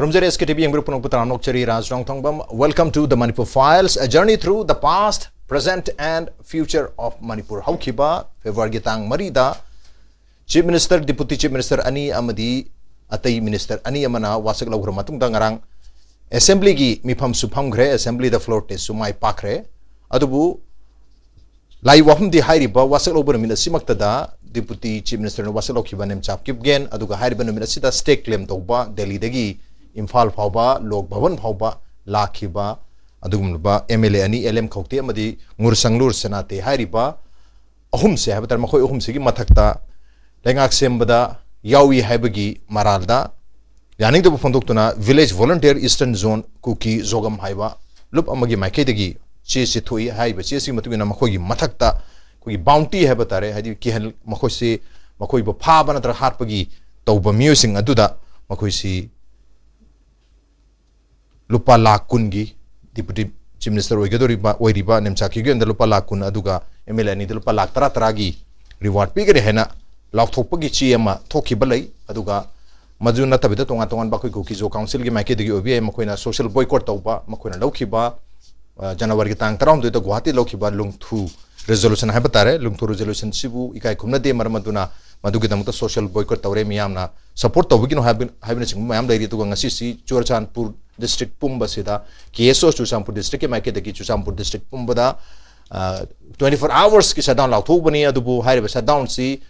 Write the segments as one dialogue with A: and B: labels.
A: Kurumjari SKTV yang berpunang putra Nokchari Raj Rongthongbam. Welcome to the Manipur Files, a journey through the past, present and future of Manipur. Haukiba February gitang marida Chief Minister, Deputy Chief Minister ani amadi atay Minister ani amana wasag lawhur matungda ngarang Assembly gi mifam suphamgre Assembly the floor test sumai pakre adubu lai wahum di hairiba wasag lawhur mina simaktada Deputy Chief Minister no wasag lawkiba nem chap kipgen aduga hairiba no mina sida stake claim tawba Delhi dagi Imphal phawba Lok Bhavan phawba lakhiba adugumba MLA ani LM khokti amadi ngursanglur senate hairiba ahum se habatar makhoi ahum se gi mathakta lengak sembada yawi haibagi maralda yaning to phondok village volunteer eastern zone kuki zogam haiba lup amagi maike degi che se thoi haiba che si matugina makhoi gi mathakta kugi bounty habatare hadi kihel makhoi se makhoi bo phaba natra hatpagi tawba musing aduda makhoi si lupa lakungi Deputy Chief Minister oiriba nemchaki gi lupa lakun aduga MLA ni lupa lak tara taragi reward pigre hena laukthokpagi chi ama thokiba lei aduga majuna tabida tonga tongan bakoi ko kizo council gi maike degi obi makoina social boycott tawba makoina laukiba January gi tang taram do Guwahati laukiba lungthu resolution habatare lungthu resolution sibu ikai khumna de marmaduna madugi damta social boycott tawre miyamna support tawgi no habina sing mayam dai tu ngasi si Churachandpur district pumba sida KSO Churachandpur district ke maike degi Churachandpur district pumba da 24 hours ki shutdown lauthobani adubu haire shutdown si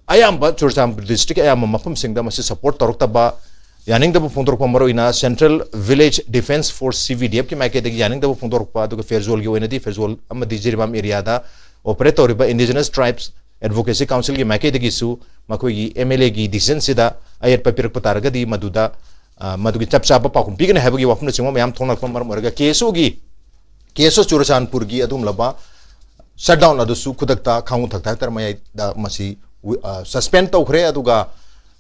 A: ayamba Churachandpur district ayamba mafam singda masi support torokta yaning dabu phondorpa maroina Central Village Defense Force CVDF ki maike degi yaning dabu phondorpa aduga Ferzol gi oinadi Ferzol amadi jiribam area da operate toriba Indigenous Tribes Advocacy Council ki maike degi su makoi gi MLA gi decision sida ayat papirak pataraga di maduda madugi chapchapa pakum pigane habagi wafna chimo mayam thonakpa marga KSO Churachandpur gi adum laba shutdown adusu khudakta khangu thakta tar mayai da masi suspend tawkhre aduga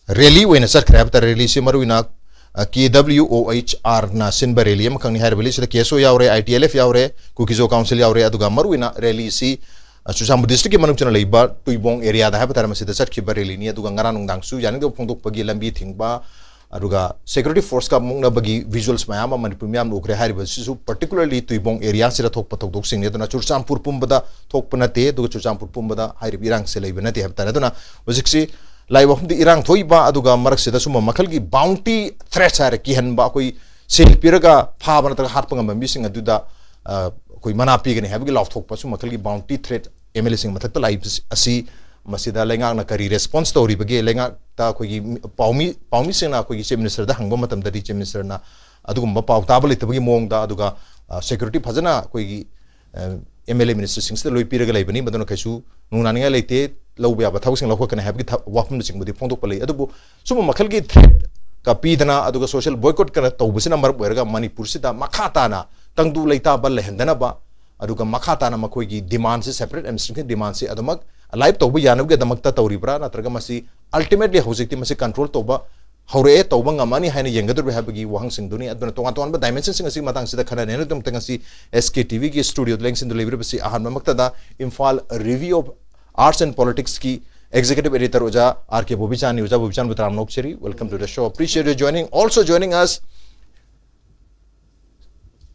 A: rally oina sarkhre abta rally se maruina KWOHR na sinba rally am khangni har rally se KSO yaure ITLF yaure Kukizo Council yaure aduga maruina rally si Churachandpur district ki manung chana leiba Tuibong area da habatar masi da sarkhiba rally ni aduga ngara nungdang su yaning do phongdok pagi lambi thingba aduga security force ka mungna bagi visuals mayama Manipur miyam lokre hariba sisu particularly Tuibong area sira thokpa thokdok sing ne dona Churachandpur pumbada thokpana te aduga Churachandpur pumbada harib irang se leibana te habta dona hojiksi laiwa humdi irang thoiba aduga marak sida suma makhal gi bounty threats are ki hanba koi sel piraga phaba na hatpanga mambi sing aduda koi mana pigane habgi law thokpa suma makhal gi bounty threat MLA sing mathakta lai asi masida lengang na kari response tori bage lenga ta koi paumi sena koi Chief Minister da hangba matam da Chief Minister na adugumba paw tabali tabagi mong da aduga security phajana koi MLA Minister sing loi piraga laibani madona kaisu nunani leite lawbe aba thawsing lawko kana habgi wafum sing budi phondok palai adubu suma makhal gi threat ka pidana aduga social boycott kana tawbusina mar boiraga Manipur sida makhata na tangdu leita bal lehendana ba aduga makhata na makoi gi demand se separate administration demand se adumak alive tawbu yanabge damakta tawribra natraga masi ultimately hojikti masi control tawba haure tawba ngamani haina yengadur habgi wahang sing duni aduna tonga ba dimension sing asi matang sida khana ne dum tangasi SKTV gi studio leng sin delivery basi ahan mamakta da Imphal review of Arts and Politics ki executive editor Uja RK Bobichan Butram Nokchari. Welcome to the show. Appreciate you joining. Also joining us,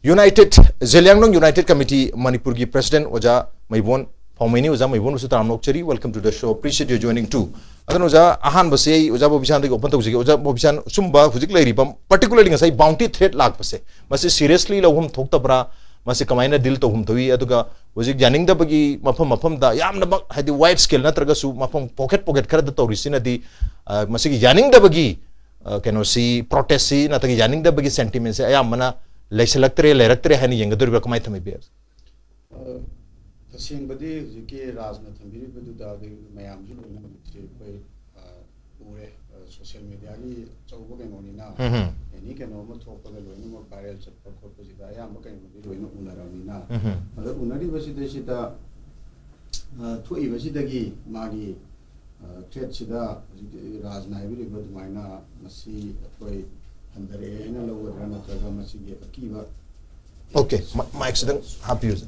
A: Zeliangnong United Committee Manipur ki President Uja Maibon Paumini Uja Maibon Butram Nokchari. Welcome to the show. Appreciate you joining too. Adan Uja ahan basi Uja Bobichan de open to Uja Bobichan sumba physically ribam particularly ngasai bounty threat lag base. Masi seriously lawhum thokta bra masi kamaina deal to hum thui aduga hojik janing da bagi mafam da yamna bak hadi wide scale natraga su mafam pocket khara da torisina di masi janing da bagi keno si protest si natagi janing da bagi sentiment se ayamna leiselaktre leraktre hani yengadur ba kamai thami be
B: tasing badi hojiki rajna thambiri badu da mayam ju loina se koi ure social media gi chauba kenoni na ni keno mo thokpa ga loina mo viral chappa khotpa ji da ayam kai mo loina unarami na ado unari basi de sida thoi basi dagi magi threat sida rajna ibri badu maina masi koi handare ena lowa na traga masi ge akiba
A: okay my accident happy use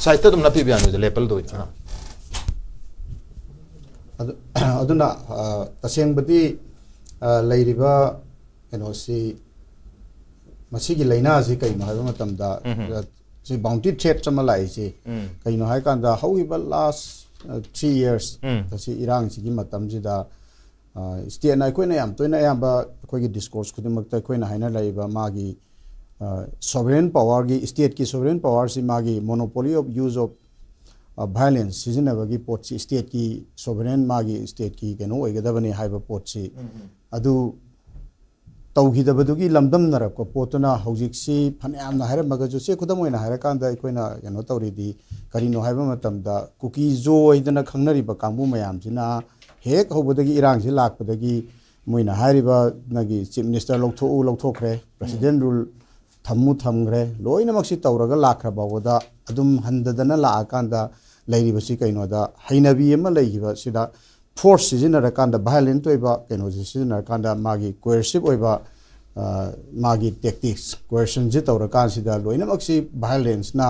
A: saita tum napi bianu de level do
B: aduna taseng badi ꯂꯩꯔꯤꯕ ꯀꯩꯅꯣꯁꯤ ꯃꯁꯤꯒꯤ ꯂꯩꯅꯥꯁꯤ ꯀꯩꯅꯣ ꯍꯥꯏꯕ ꯃꯇꯝꯗ ꯁꯤ bounty thread ꯑꯃ ꯂꯥꯛꯏꯁꯤ ꯀꯩꯅꯣ ꯍꯥꯏ ꯀꯥꯟꯗ ꯍꯧꯈꯤꯕ ꯂꯥꯁ 3 years ꯑꯁꯤ ꯏꯔꯥꯡꯁꯤꯒꯤ ꯃꯇꯝꯁꯤꯗ ꯁ꯭ꯇꯦꯠꯅ ꯑꯩꯈꯣꯏꯅ ꯌꯥꯝ ꯇꯣꯏꯅ ꯑꯌꯥꯝꯕ ꯑꯩꯈꯣꯏꯒꯤ ꯗꯤꯁꯀꯣꯔꯁ ꯈꯨꯗꯤꯡꯃꯛꯇ ꯑꯩꯈꯣꯏꯅ ꯍꯥꯏꯅ ꯂꯩꯕ ꯃꯥꯒꯤ ꯁꯣꯚꯔꯦꯟ ꯄꯥꯋꯔꯒꯤ ꯁ꯭ꯇꯦꯠꯀꯤ ꯁꯣꯚꯔꯦꯟ ꯄꯥꯋꯔꯁꯤ ꯃꯥꯒꯤ monopoly of use of violence ꯁꯤꯖꯤꯟꯅꯕꯒꯤ ꯄꯣꯠꯁꯤ ꯁ꯭ꯇꯦꯠꯀꯤ ꯁꯣꯚꯔꯦꯟ ꯃꯥꯒꯤ ꯁ꯭ꯇꯦꯠꯀꯤ ꯀꯩꯅꯣ ꯑꯣꯏꯒꯗꯕꯅꯤ ꯍꯥꯏꯕ ꯄꯣꯠꯁꯤ ꯑꯗꯨ ꯇꯧꯈꯤꯗꯕꯗꯨꯒꯤ ꯂꯝꯗꯝꯅꯔꯛꯄ ꯄꯣꯠꯇꯨꯅ ꯍꯧꯖꯤꯛꯁꯤ ꯐꯅꯌꯥꯝꯅ ꯍꯥꯏꯔꯝꯃꯒꯁꯨ ꯆꯦ ꯈꯨꯗꯝ ꯑꯣꯏꯅ ꯍꯥꯏꯔꯀꯥꯟꯗ ꯑꯩꯈꯣꯏꯅ ꯀꯩꯅꯣ ꯇꯧꯔꯤꯗꯤ ꯀꯔꯤꯅꯣ ꯍꯥꯏꯕ ꯃꯇꯝꯗ ꯀꯨꯀꯤ ꯖꯣ ꯍꯥꯏꯗꯅ ꯈꯪꯅꯔꯤꯕ ꯀꯥꯡꯕꯨ ꯃꯌꯥꯝꯁꯤꯅ ꯍꯦꯛ ꯍꯧꯕꯗꯒꯤ ꯏꯔꯥꯡꯁꯤ ꯂꯥꯛꯄꯗꯒꯤ ꯃꯣꯏꯅ ꯍꯥꯏꯔꯤꯕ ꯅꯒꯤ ꯆꯤꯞ ꯃꯤꯅꯤꯁꯇꯔ ꯂꯧꯊꯣꯛꯈ꯭ꯔꯦ ꯄ꯭ꯔꯦꯁꯤꯗꯦꯟ ꯔꯨꯜ ꯊꯝꯈ꯭ꯔꯦ ꯂꯣꯏꯅꯃꯛꯁꯤ ꯇꯧꯔꯒ ꯂꯥꯛꯈ꯭ꯔ ꯐꯥꯎꯕꯗ ꯑꯗꯨꯝ ꯍꯟꯗꯗꯅ ꯂꯥꯛꯑꯀꯥꯟꯗ ꯂꯩꯔꯤꯕꯁꯤ ꯀꯩꯅꯣꯗ ꯍꯩꯅꯕꯤ ꯑꯃ ꯂꯩꯈꯤꯕ ꯁꯤꯗ ꯐꯣꯔꯁ ꯁꯤꯖꯤꯟꯅꯔꯀꯥꯟꯗ ꯚꯥꯏꯂꯦꯟꯠ ꯑꯣꯏꯕ ꯀꯩꯅꯣꯁꯤ ꯁꯤꯖꯤꯟꯅꯔꯀꯥꯟꯗ ꯃꯥꯒꯤ ꯀꯣꯌꯔꯁꯤꯞ ꯑꯣꯏꯕ ꯃꯥꯒꯤ ꯇꯦꯛꯇꯤꯛꯁ ꯀꯣꯌꯔꯁꯟꯁꯤ ꯇꯧꯔꯀꯥꯟꯁꯤꯗ ꯂꯣꯏꯅꯃꯛꯁꯤ ꯚꯥꯏꯂꯦꯟꯁꯅ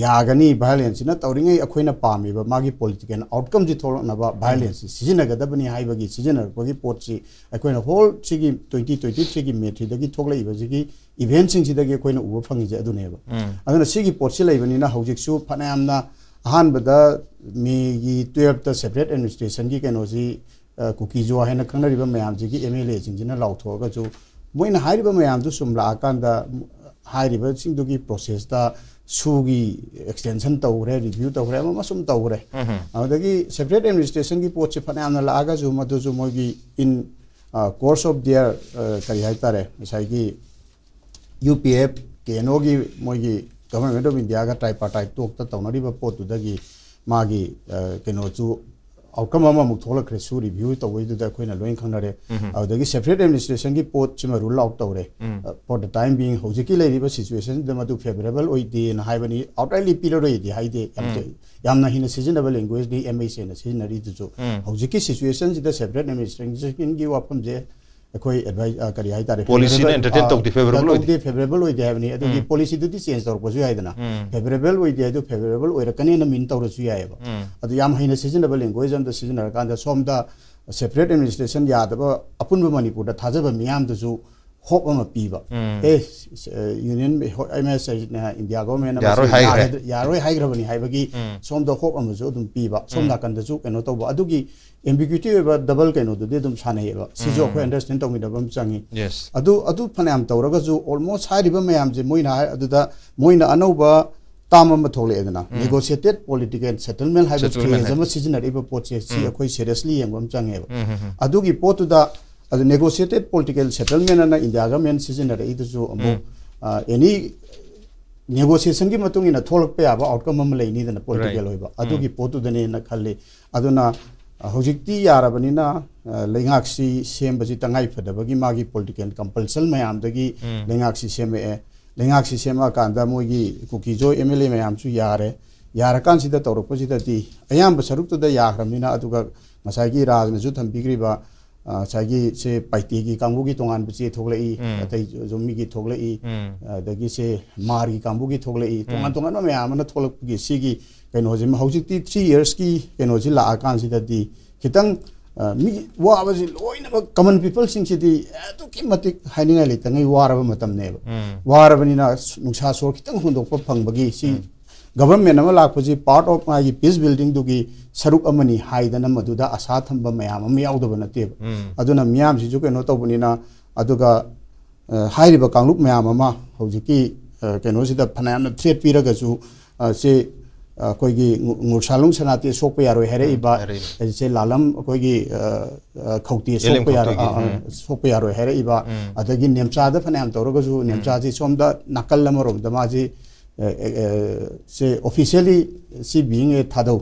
B: ꯌꯥꯒꯅꯤ ꯚꯥꯏꯂꯦꯟꯁꯁꯤꯅ ꯇꯧꯔꯤꯉꯩ ꯑꯩꯈꯣꯏꯅ ꯄꯥꯝꯃꯤꯕ ꯃꯥꯒꯤ ꯄꯣꯂꯤꯇꯤꯀꯦꯜ ꯑꯥꯎꯠꯀꯝꯁꯤ ꯊꯣꯛꯂꯛꯅꯕ ꯚꯥꯏꯂꯦꯟꯁꯁꯤ ꯁꯤꯖꯤꯟꯅꯒꯗꯕꯅꯤ ꯍꯥꯏꯕꯒꯤ ꯁꯤꯖꯤꯟꯅꯔꯛꯄꯒꯤ ꯄꯣꯠꯁꯤ ꯑꯩꯈꯣꯏꯅ ꯍꯣꯜ ꯁꯤꯒꯤ 2023ꯒꯤ ꯃꯦ 3ꯗꯒꯤ ꯊꯣꯛꯂꯛꯏꯕꯁꯤꯒꯤ ꯏꯚꯦꯟꯠꯁꯤꯡꯁꯤꯗꯒꯤ ꯑꯩꯈꯣꯏꯅ ꯎꯕ ꯐꯪꯉꯤꯁꯦ ꯑꯗꯨꯅꯦꯕ ꯑꯗꯨꯅ ꯁꯤꯒꯤ ꯄꯣꯠꯁꯤ ꯂꯩꯕꯅꯤꯅ ꯍꯧꯖꯤꯛꯁꯨ ꯐꯅꯌꯥꯝꯅ ꯑꯍꯥꯟꯕꯗ ꯃꯦꯒꯤ 12ꯇ ꯁꯦꯄꯔꯦꯠ ꯑꯦꯗꯃꯤꯅꯤꯁꯇ꯭ꯔꯦꯁꯟꯒꯤ ꯀꯩꯅꯣꯁꯤ ꯀꯨꯀꯤꯖꯣ ꯍꯥꯏꯅ ꯈꯪꯅꯔꯤꯕ ꯃꯌꯥꯝꯁꯤꯒꯤ MLAꯁꯤꯡꯁꯤꯅ ꯂꯥꯎꯊꯣꯛꯑꯒꯁꯨ ꯃꯣꯏꯅ ꯍꯥꯏꯔꯤꯕ ꯃꯌꯥꯝꯗꯨ ꯁꯨꯝ ꯂꯥꯛꯑꯀꯥꯟꯗ ꯍꯥꯏꯔꯤꯕꯁꯤꯡꯗꯨꯒꯤ ꯄ꯭ꯔꯣꯁꯦꯁꯇ ꯁꯨꯒꯤ ꯑꯦꯛꯁꯇꯦꯟꯁꯟ ꯇꯧꯈ꯭ꯔꯦ ꯔꯤꯚ꯭ꯌꯨ ꯇꯧꯈ꯭ꯔꯦ ꯑꯃ ꯁꯨꯝ ꯇꯧꯈ꯭ꯔꯦ ꯑꯗꯨꯗꯒꯤ ꯁꯦꯄꯔꯦꯠ ꯑꯦꯗꯃꯤꯅꯤꯁꯇ꯭ꯔꯦꯁꯟꯒꯤ ꯄꯣꯠꯁꯤ ꯐꯅꯌꯥꯝꯅ ꯂꯥꯛꯑꯒꯁꯨ ꯃꯗꯨꯁꯨ ꯃꯣꯏꯒꯤ ꯏꯟ ꯀꯣꯔꯁ ꯑꯣꯐ ꯗꯤꯌꯔ ꯀꯔꯤ ꯍꯥꯏꯇꯥꯔꯦ ꯉꯁꯥꯏꯒꯤ UPF KNOꯒꯤ ꯃꯣꯏꯒꯤ ꯒꯚꯔꯟꯃꯦꯟꯠ ꯑꯣꯐ ꯏꯟꯗꯤꯌꯥꯒ ꯇ꯭ꯔꯥꯏꯄꯥꯔꯇꯥꯏꯠ ꯇꯣꯛꯇ ꯇꯧꯅꯔꯤꯕ ꯄꯣꯠꯇꯨꯗꯒꯤ ꯃꯥꯒꯤ ꯀꯩꯅꯣꯁꯨ ꯑꯥꯎꯠꯀꯝ ꯑꯃꯃꯨꯛ ꯊꯣꯛꯂꯛꯈ꯭रे ꯁꯨ ꯔꯤꯚ꯭ꯌू ꯇꯧꯕꯩꯗꯨꯗ ꯑꯩꯈꯣꯏꯅ ꯂꯣꯏꯅ ꯈꯪꯅꯔꯦ ꯑꯗꯨꯗꯒꯤ ꯁꯦꯄꯔꯦꯠ ꯑꯦꯗꯃꯤꯅꯤꯁꯇ꯭ꯔꯦꯁꯟꯒꯤ ꯄꯣꯠꯁꯤꯃ ꯔꯨꯜ ꯑꯥꯎꯠ ꯇꯧꯔꯦ ꯐꯣꯔ ꯗ ꯇꯥꯏꯝ ꯕꯤꯡ ꯍꯧꯖꯤꯛꯀꯤ ꯂꯩꯔꯤꯕ ꯁꯤꯆꯨꯋꯦꯁꯟꯁꯤꯗ ꯃꯗꯨ ꯐꯦꯚꯔꯦꯕꯜ ꯑꯣꯏꯗꯦꯅ ꯍꯥꯏꯕꯅꯤ ꯑꯥꯎꯠꯔꯥꯏꯠꯂꯤ ꯄꯤꯔꯔꯣꯏꯗꯤ ꯍꯥꯏꯗꯦ ꯌꯥꯝꯅ ꯍꯦꯟꯅ ꯁꯤꯖꯤꯟꯅꯕ ꯂꯦꯡꯒ꯭ꯋꯦꯖꯅꯤ MHAꯅ ꯁꯤꯖꯤꯟꯅꯔꯤꯗꯨꯁꯨ ꯍꯧꯖꯤꯛꯀꯤ ꯁꯤꯆꯨꯋꯦꯁꯟꯁꯤꯗ ꯁꯦꯄꯔꯦꯠ ꯑꯦꯗꯃꯤꯅꯤꯁꯇ꯭ꯔꯦꯁꯟꯒꯤ ꯋꯥꯐꯝꯁꯦ ꯑꯩꯈꯣꯏ ꯀꯔꯤ ꯍꯥꯏꯇꯥꯔꯦ
A: ꯄꯣꯂꯤꯁꯤꯅ ꯑꯦꯟꯇꯔꯇꯦꯟ ꯇꯧꯗꯦ
B: ꯐꯦꯚꯔꯦꯕꯜ ꯑꯣꯏꯗꯦ ꯍꯥꯏꯕꯅꯤ ꯑꯗꯨꯒꯤ ꯄꯣꯂꯤꯁꯤꯗꯨꯗꯤ ꯆꯦꯟꯖ ꯇꯧꯔꯛꯄꯁꯨ ꯌꯥꯏꯗꯅ ꯐꯦꯚꯔꯦꯕꯜ ꯑꯣꯏꯗꯦ ꯑꯗꯨ ꯐꯦꯚꯔꯦꯕꯜ ꯑꯣꯏꯔꯛꯀꯅꯦꯅ ꯃꯤꯟ ꯇꯧꯔꯁꯨ ꯌꯥꯏꯑꯕ ꯑꯗꯨ ꯌꯥꯝ ꯍꯩꯅ ꯁꯤꯖꯤꯟꯅꯕ ꯂꯦꯡꯒ꯭ꯋꯦꯖ ꯑꯃꯗ ꯁꯤꯖꯤꯟꯅꯔꯀꯥꯟꯗ ꯁꯣꯝꯗ ꯁꯦꯄꯔꯦꯠ ꯑꯦꯗꯃꯤꯅꯤꯁꯇ꯭ꯔꯦꯁꯟ ꯌꯥꯗꯕ ꯑꯄꯨꯟꯕ ꯃꯅꯤꯄꯨꯔꯗ ꯊꯥꯖꯕ ꯃꯤꯌꯥꯝꯗꯁꯨ ꯍꯣꯞ ꯑꯃ ꯄꯤꯕ ꯌꯨꯅꯤꯌꯟ MHAꯅ ꯏꯟꯗꯤꯌా ꯒꯣꯚꯔꯟꯃꯦꯟꯠꯅ ꯌꯥꯔꯣꯏ ꯍꯥꯏꯈ꯭ꯔꯕꯅꯤ ꯍꯥꯏꯕꯒꯤ ꯁꯣꯝꯗ ꯍꯣꯞ ꯑꯃꯁꯨ ꯑꯗꯨꯝ ꯄꯤꯕ ꯁꯣꯝ ꯅꯥꯀꯟꯗꯁꯨ ꯀꯩꯅꯣ ꯇꯧꯕ ꯑꯗꯨꯒꯤ ꯑꯦꯝꯕꯤꯒ꯭ꯌꯨꯇꯤ ꯑꯣꯏꯕ ꯗꯕꯜ ꯀꯩꯅꯣꯗꯨꯗꯤ ꯑꯗꯨꯝ ꯁꯥꯟꯅꯩꯑꯕ ꯁꯤꯁꯨ ꯑꯩꯈꯣꯏ ꯑꯟꯗꯔꯁꯇꯦꯟ ꯇꯧꯃꯤꯟꯅꯕ ꯑꯃ ꯆꯪꯉꯤ ꯑꯗꯨ ꯐꯅꯌꯥꯝ ꯇꯧꯔꯒꯁꯨ ꯑꯣꯜꯃꯣꯁꯠ ꯍꯥꯏꯔꯤꯕ ꯃꯌꯥꯝꯁꯦ ꯃꯣꯏꯅ ꯑꯗꯨꯗ ꯃꯣꯏꯅ ꯑꯅꯧꯕ ꯇꯥꯝ ꯑꯃ ꯊꯣꯛꯂꯛꯑꯦꯗꯅ ꯅꯦꯒꯣꯁꯤꯌꯦꯇꯦꯠ ꯄꯣꯂꯤꯇꯤꯀꯦꯜ ꯁꯦꯇꯜꯃꯦꯟꯠ ꯍꯥꯏꯕ ꯐ꯭ꯔꯦꯖ ꯑꯃ ꯁꯤꯖꯤꯟꯅꯔꯤꯕ ꯄꯣꯠꯁꯦ ꯁꯤ ꯑꯩꯈꯣꯏ ꯁꯦꯔꯤꯌꯁꯂꯤ ꯌꯦꯡꯕ ꯑꯃ ꯆꯪꯉꯦꯕ ꯑꯗꯨꯒꯤ ꯄꯣꯠꯇꯨꯗ ಅದು ನೆಗೋಸಿಯೇಟೆಡ್ ಪೊಲಿಟಿಕಲ್ ಸೆಟಲ್ಮೆಂಟ್ ಅನ್ನು ಇಂಡಿಯಾ ಗವರ್ನಮೆಂಟ್ ಸಿಜಿನರೈದುಸು ಅಮು ಎನಿ ನೆಗೋಸಿಯೇಷನ್ಗೆ ಮತ್ತುಂಗಿನ ಥೋಲಕ್ಪ ಯಾಬ ಔಟ್ಕಮ್ ಅಮ್ಮ ಲೈನಿದನ ಪೊಲಿಟಿಕಲ್ ಹೋಯ್ಬ ಅದುಗಿ ಪೋತುದನೇನ ಖಲ್ಲಿ ಅದನ್ನ ಹೌಜಿಕ್ತಿ ಯಾರಬನಿನ ಲೈಂಗಾಕ್ಸಿ ಸೇಂಬಜಿ ತಂಗಾಯಿ ಫದಬಗಿ ಮಾಗಿ ಪೊಲಿಟಿಕಲ್ ಕಂಪಲ್ಸಲ್ ಮಯಾಮದಗಿ ಲೈಂಗಾಕ್ಸಿ ಸೇಮೆ ಲೈಂಗಾಕ್ಸಿ ಸೇಮ ಕಾಂದ ಮೋಗಿ ಕುಕಿಜೋ MLA ಮಯಾಮಸು ಯಾರೆ ಯಾರಕಾನ್ಸಿದ ತೌರಪಸಿದತಿ ಅಯಾಂಬ ಸರುಕ್ತುದ ಯಾಗ್ರಮಿನ ಅದುಗ ಮಸಾಗಿ ರಾಜನಸು ಥಂಬಿಗ್ರಿಬ ꯉꯁꯥꯏꯒꯤ ꯁꯦ ꯄꯥꯏꯇꯦꯒꯤ ꯀꯥꯡꯕꯨꯒꯤ ꯇꯣꯉꯥꯟꯕ ꯆꯦ ꯊꯣꯛꯂꯛꯏ ꯑꯇꯩ ꯖꯣꯃꯤꯒꯤ ꯊꯣꯛꯂꯛꯏ ꯑꯗꯒꯤ ꯁꯦ ꯃꯥꯔꯒꯤ ꯀꯥꯡꯕꯨꯒꯤ ꯊꯣꯛꯂꯛꯏ ꯇꯣꯉꯥꯟ ꯇꯣꯉꯥꯟꯕ ꯃꯌꯥꯝ ꯑꯃ ꯊꯣꯛꯂꯛꯄꯒꯤ ꯁꯤꯒꯤ ꯀꯩꯅꯣꯁꯤ ꯍꯧꯖꯤꯛꯇꯤ 3 yearsꯀꯤ ꯀꯩꯅꯣꯁꯤ ꯂꯥꯛꯑꯀꯥꯟꯁꯤꯗꯗꯤ ꯈꯤꯇꯪ ꯃꯤ ꯋꯥꯕꯁꯤ ꯂꯣꯏꯅꯃꯛ ꯀꯃꯟ ꯄꯤꯄꯜꯁꯤꯡꯁꯤꯗꯤ ꯑꯗꯨꯛꯀꯤ ꯃꯇꯤꯛ ꯍꯥꯏꯅꯤꯡꯉꯥꯏ ꯂꯩꯇꯉꯩ ꯋꯥꯔꯕ ꯃꯇꯝꯅꯦꯕ ꯋꯥꯔꯕꯅꯤꯅ ꯅꯨꯡꯁꯥ ꯁꯣꯔ ꯈꯤꯇꯪ ꯍꯣꯟꯗꯣꯛꯄ ꯐꯪꯕꯒꯤ ꯁꯤ ꯒꯚꯔꯟꯃꯦꯟꯠ ꯑꯃ ꯂꯥꯛꯄꯁꯤ ꯄꯥꯔꯠ ꯑꯣꯐ ꯃꯥꯒꯤ ꯄꯤꯁ ꯕꯤꯜꯗꯤꯡꯗꯨꯒꯤ ꯁꯔꯨꯛ ꯑꯃꯅꯤ ꯍꯥꯏꯗꯅ ꯃꯗꯨꯗ ꯑꯁꯥ ꯊꯝꯕ ꯃꯌꯥꯝ ꯑꯃ ꯌꯥꯎꯗꯕ ꯅꯠꯇꯦꯕ ꯑꯗꯨꯅ ꯃꯤꯌꯥꯝꯁꯤꯁꯨ ꯀꯩꯅꯣ ꯇꯧꯕꯅꯤꯅ ꯑꯗꯨꯒ ꯍꯥꯏꯔꯤꯕ ꯀꯥꯡꯂꯨꯞ ꯃꯌꯥꯝ ꯑꯃ ꯍꯧꯖꯤꯛꯀꯤ ꯀꯩꯅꯣꯁꯤꯗ ꯐꯅꯌꯥꯝꯅ ꯊ꯭ꯔꯦꯠ ꯄꯤꯔꯒꯁꯨ ꯁꯦ ꯑꯩꯈꯣꯏꯒꯤ ꯉꯨꯔꯁꯥꯂꯨꯡ ꯁꯅꯥꯇꯦ ꯁꯣꯛꯄ ꯌꯥꯔꯣꯏ ꯍꯥꯏꯔꯛꯏꯕ ꯁꯦ ꯂꯥꯂꯝ ꯑꯩꯈꯣꯏꯒꯤ ꯈꯧꯇꯦ ꯁꯣꯛꯄ ꯌꯥꯔꯣꯏ ꯍꯥꯏꯔꯛꯏꯕ ꯑꯗꯒꯤ ꯅꯦꯝꯆꯥꯗ ꯐꯅꯌꯥꯝ ꯇꯧꯔꯒꯁꯨ ꯅꯦꯝꯆꯥꯁꯤ ꯁꯣꯝꯗ ꯅꯥꯀꯜ ꯑꯃꯔꯣꯝꯗ ꯃꯥꯁꯤ से ऑफिशियली सी बीइंग ए थादौ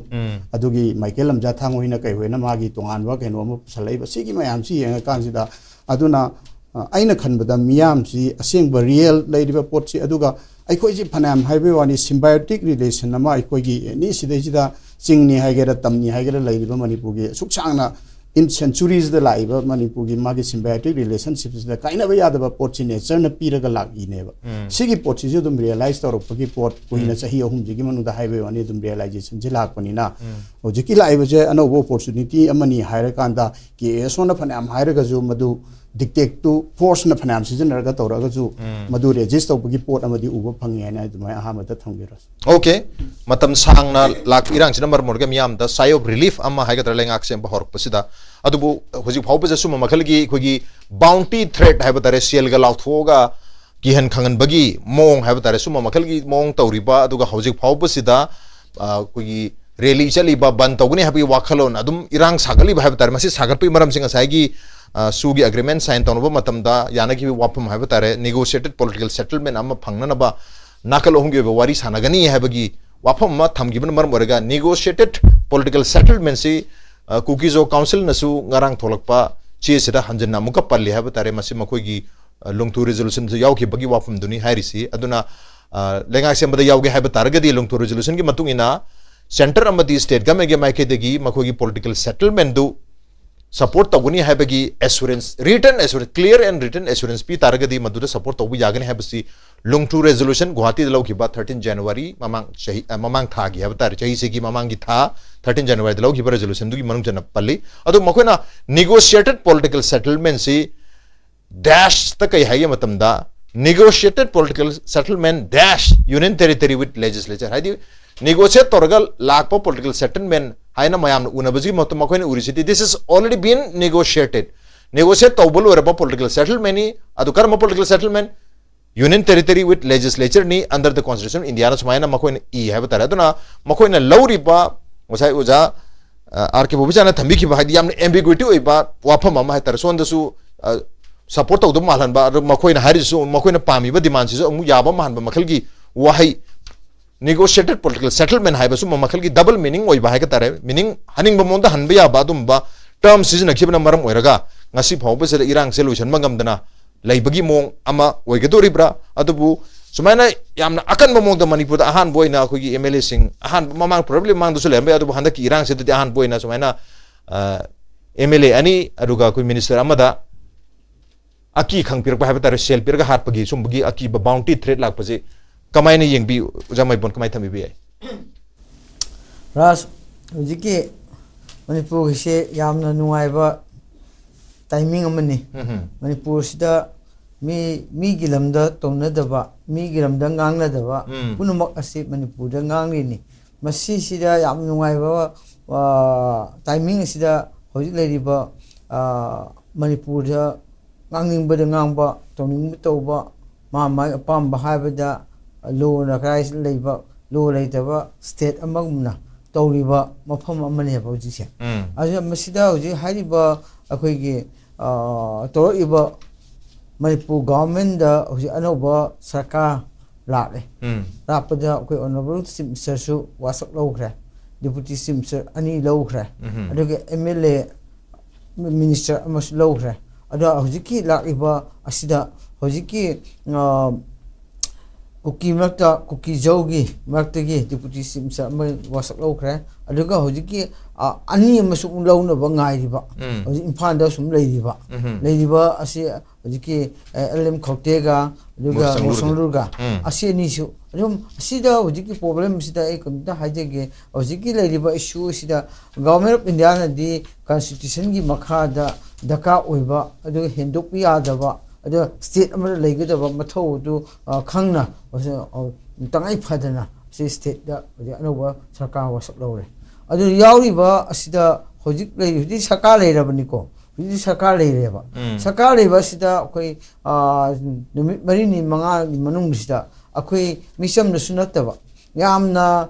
B: अदुगी माइकेल लमजा थांगोइना कई होइना मागी तोंगानबा कैनो अमु सलैबा सिगी मयाम सी येंगा कांसिदा अदुना आइना खनबदा मियाम सी असेंगबा रियल लैरिबा पोटसी अदुगा अइखोइजी फनाम हाइबे वानी सिम्बायोटिक रिलेशन अमा अइखोइगी नि सिदैजिदा चिंगनी हाइगेरा तमनी हाइगेरा लैरिबा मणिपुरगी सुक्सांगना in centuries the live Manipuri magi symbiotic relationships the kind of yadaba ports in nature na piraga lagi neva sigi ports dum realize or pagi port kuina sahi hum jigi manu the highway on dum realization jilak panina ꯍꯧꯖꯤꯛꯀꯤ ꯂꯥꯛꯏꯕꯁꯦ ꯑꯅꯧꯕ opportunity ꯑꯃꯅꯤ ꯍꯥꯏꯔꯀꯥꯟꯗ K S ꯑꯣꯅ ꯐꯅꯌꯥꯝ ꯍꯥꯏꯔꯒꯁꯨ ꯃꯗꯨ ꯗꯤꯛꯇꯦꯛꯇꯨ ꯐꯣꯔꯁꯅ ꯐꯅꯌꯥꯝ ꯁꯤꯖꯤꯟꯅꯔꯒ ꯇꯧꯔꯒꯁꯨ ꯃꯗꯨ ꯔꯦꯖꯤꯁ ꯇꯧꯕꯒꯤ ꯄꯣꯠ ꯑꯃꯗꯤ ꯎꯕ ꯐꯪꯉꯦ ꯍꯥꯏꯅ ꯑꯗꯨꯃꯥꯏꯅ ꯑꯍꯥꯟꯕꯗ ꯊꯝꯕꯤꯔꯁꯤ
A: Okay, matam sangna lak irang sina mar morga miyam da sigh of relief amma haigadra lengak sem bahor pasida adubu hoji phawba jasu mamakhalgi khogi bounty threat haibatare sel ga lauthoga kihan khangan bagi mong haibatare su mamakhalgi mong tawriba aduga hoji phawba sida khogi rally chali ba ban tawgni habi wakhalon adum irang sagali haibatare masi sagarpi maram singa saigi sugi agreement sign tawnoba matamda yanagi wapam haibatare negotiated political settlement amma phangnana ba nakal ohungi wari sanagani habagi wafam ma thamgiban maram oraga negotiated political settlement si Kukizo council nasu ngarang tholakpa che sida hanjana muka palli habatare masi makoigi lungtu resolution su yauki bagi wafam duni hairisi aduna lenga sembada yauge habataragadi lungtu resolution gi matungina center amadi state game ge maikedegi makoigi political settlement du support tawguni habagi assurance written assurance clear and written assurance pi taragadi maduda support tawbu yagani habasi lungtu resolution guwahati dalau ki ba 13 January mamang tha gi habatar chahi se gi mamang gi tha 13 January dalau ki ba resolution du gi manung jana palli adu makoina negotiated political settlement si dash ta kai haye matamda negotiated political settlement dash union territory with legislature hadi negotiate torgal lakpa political settlement haina mayam unabaji matam makoina urisiti this is already been negotiated negotiate tawbul oraba political settlement ni adu karma political settlement union territory with legislature ni under the constitution India na sumayna makoina e habatara aduna makoina lawriba wasai uja RK Bobijana thambi ki bahidi yamna ambiguity oiba wafam ama hatar sonda su support tawdu malhan ba makoina harisu makoina pami ba demand si amu yaba mahan ba makhalgi wahai negotiated political settlement haiba su mamakal gi double meaning oiba hai ka tare meaning haning ba monda hanba ya ba dum ba term season akibna maram oiraga ngasi phawba se irang solution mangam dana laibagi mong ama oigadoribra adubu sumaina yamna akan mong da manipur da ahan boyna khogi MLA sing ahan mamang problem mang dusul lembe adubu handa ki irang se da ahan boyna sumaina MLA ani aduga koi minister amada aki khangpir ba habata sel pirga hat pagi sumbagi aki ba bounty threat lak paje kamai ne yengbi jamai bon kamai thami bi ai
C: ras hujiki manipur se yamna nuai ba timing amani manipur sida mi gilamda tongna daba mi gilamda ngangna daba punumak asi manipur da ngangni ni masi sida yam nuai ba timing sida hojik leriba manipur da ngangning ba da ngangba tongning tawba ma mai apam ba haibada lo na krais leiba lo leitaba state amagumna tawriba mafam amani ba hojise aja masida hojik hariba akoigi tawriba Manipur government da hoji anoba sarkar laale rapada koi honorable chief minister su wasak lawkhra deputy chief minister ani lawkhra aduga MLA minister amas lawkhra ada hojiki laiba asida hojiki kuki makta kuki jogi maktagi deputy chief minister wasak lawkhra aduga hojiki ani amasu lawna ba ngairiba hoji imphal da sum leiriba asi hojiki LM Khotega aduga Mosanglurga asi ni su adum asida hojiki problem sida ek da hajege hojiki leiriba issue sida government of India na di constitution gi makha da daka oiba aduga hendokpi adaba adu state amara leigedaba mathau du khangna tangai phadana si state da anoba sarkar wasak lawre adu yauriba asida hojik leiri sarkar leirabani ko Ini sarkar leireba sarkar leiba sida akoi numit mari ni manga ni manung sida akoi misam na sunataba yamna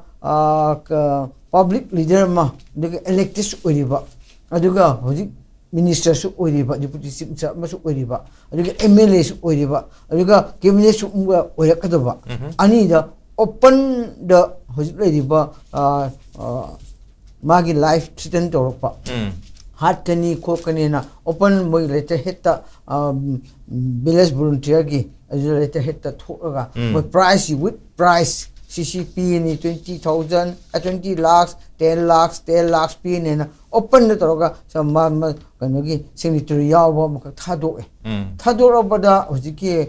C: public leader ma de elected oiriba aduga hojik minister su oiriba deputy chief minister ma su oiriba aduga MLA su oiriba aduga cabinet su oirakadaba ani da open the hojik leiriba magi life threaten torpa Hatani Kokani open boy later hit the village volunteer gi as you later hit the Toga with price you with price CCP ni 20,000 20 lakhs 10 lakhs 10 lakhs pi ni na open na toroga sa ma kanogi signatory yawa ma thado e thado robada hojiki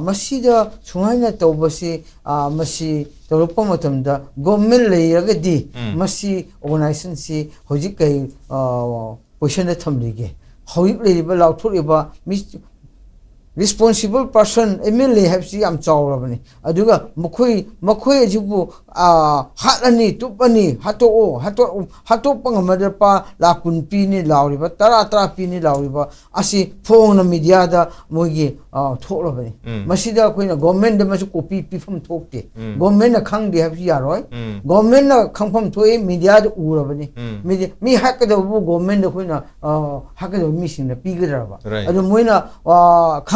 C: masida sungaina tawbasi masi tawpa matamda government leiragadi masi organization si hojik kai position da thamlige hojik leiba lauthuriba responsible person MLA have si am chawrabani aduga makhoi jibu hatani tupani hato pangamada pa lakun pi ni lauriba tara pi ni lauriba asi phone na media da mogi thorabani masida koina government da masu copy pifam thokte government na khangde have si yaroi government na khangpham thoi media da urabani media mi hakada bu government da koina hakada mi singna pigadraba adu moina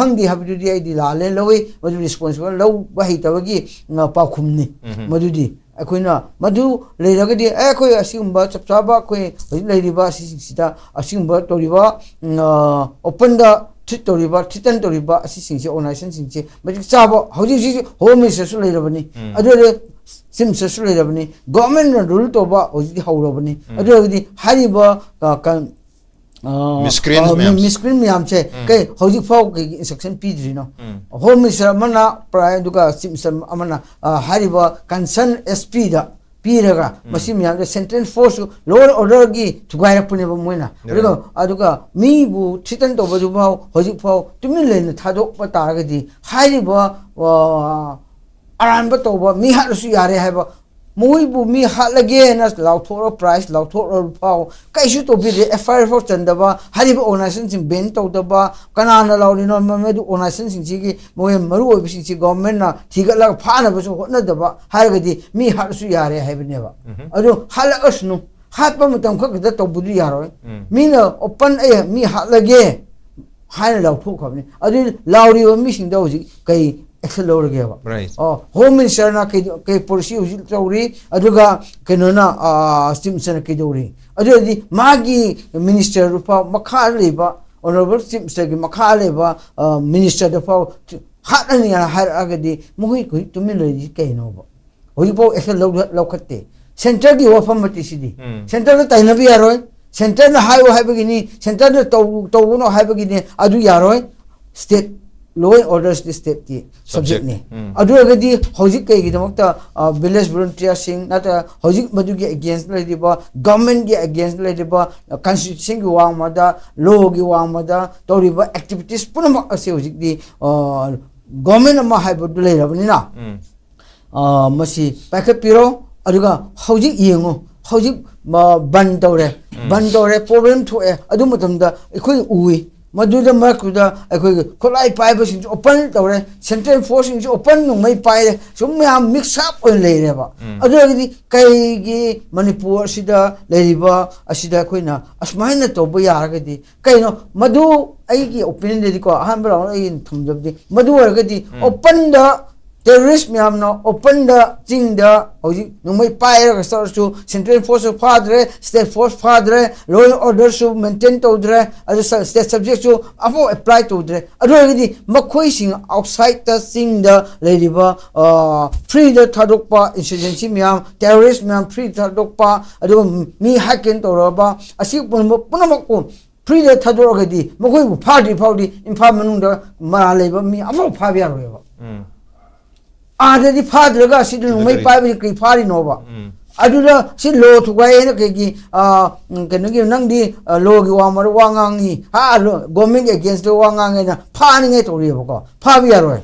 C: di habidudi ai di lale lawi madu responsible law bahi tawagi pakhumni madudi akoina madu leiragadi akoi asimba chapchaba koi leiriba sisida asimba toriba open da toriba titan toriba asisingse organization singse madu chaba hoji home minister su leirabani adu simsa su leirabani government rule toba hoji haurabani adu hariba kan miscreant miyam che kai hoji phau ke instruction pidri no home minister mana prai duka simson amana hariba concern SP da piraga masi miyam central force lower order gi tugai pune ba moina aduga mi bu thitan to ba ju phau hoji phau tumi len thadok pa taraga di hariba aran ba to ba mi ha su yare haiba moi bu mi halage na lauthoro price lauthoro phau kaisu to bi FIR for chandaba hariba organization sing ben to daba kanana launi no medu organization sing gi moi maru obi sing government na thigala phana ba so hotna daba hargadi mi harsu yare haibne ba adu hala asnu hatpa mutam khak da to budu yaro mi na open e mi halage haina lautho khabni adu lauri o mi sing da hoji kai accelerator geba
A: right
C: home minister na ke policy usil chawri aduga kenona Simpson ke dori adu magi minister rupa makha leba honorable Simpson ke makha leba minister da fa hatani har agadi muhi ko tumi le ke no ba hoi po accelerator lokhatte center gi wafam mati sidi center na taina bi yaroi center na hayo haibagini center na to no haibagini adu yaroi state law and orders the state ki subject ni adu agadi hojik kai gi damakta village volunteer sing nata hojik madu gi against lai diba government gi against lai diba constitution gi wang mada law gi wang mada toriba activities punama ase hojik di government ma haibu lai rabani na masi packet piro aduga hojik yengo hojik ban tore problem thoe adu matamda ikoi ui maduda makuda akoi kolai paiba sing open tore central force sing open no mai pai sum yam mix up on leireba adu gi kai gi manipur sida leiriba asida koina asmaina to bo yaragadi kaino madu ai gi opinion de ko hambra ai thumjabdi madu waragadi open da terrorist miyam no open da jing da hoji numai pai ra star su central force padre state force padre law and order su maintain to dre as state subject su afo apply to dre adu gi makhoi sing outside the sing da lediba free da thadokpa insurgency miyam terrorist miyam free thadokpa adu mi hacken to roba asi punamakko free da thadoragadi makhoi bu party infam manung da mara leba mi afo phabya roba the father got sitting on my private party nova. I do not sit low to way in a kegi, can you give Nandi a logi wamar wangangi, going against the wangang and panning it or river. Pavia.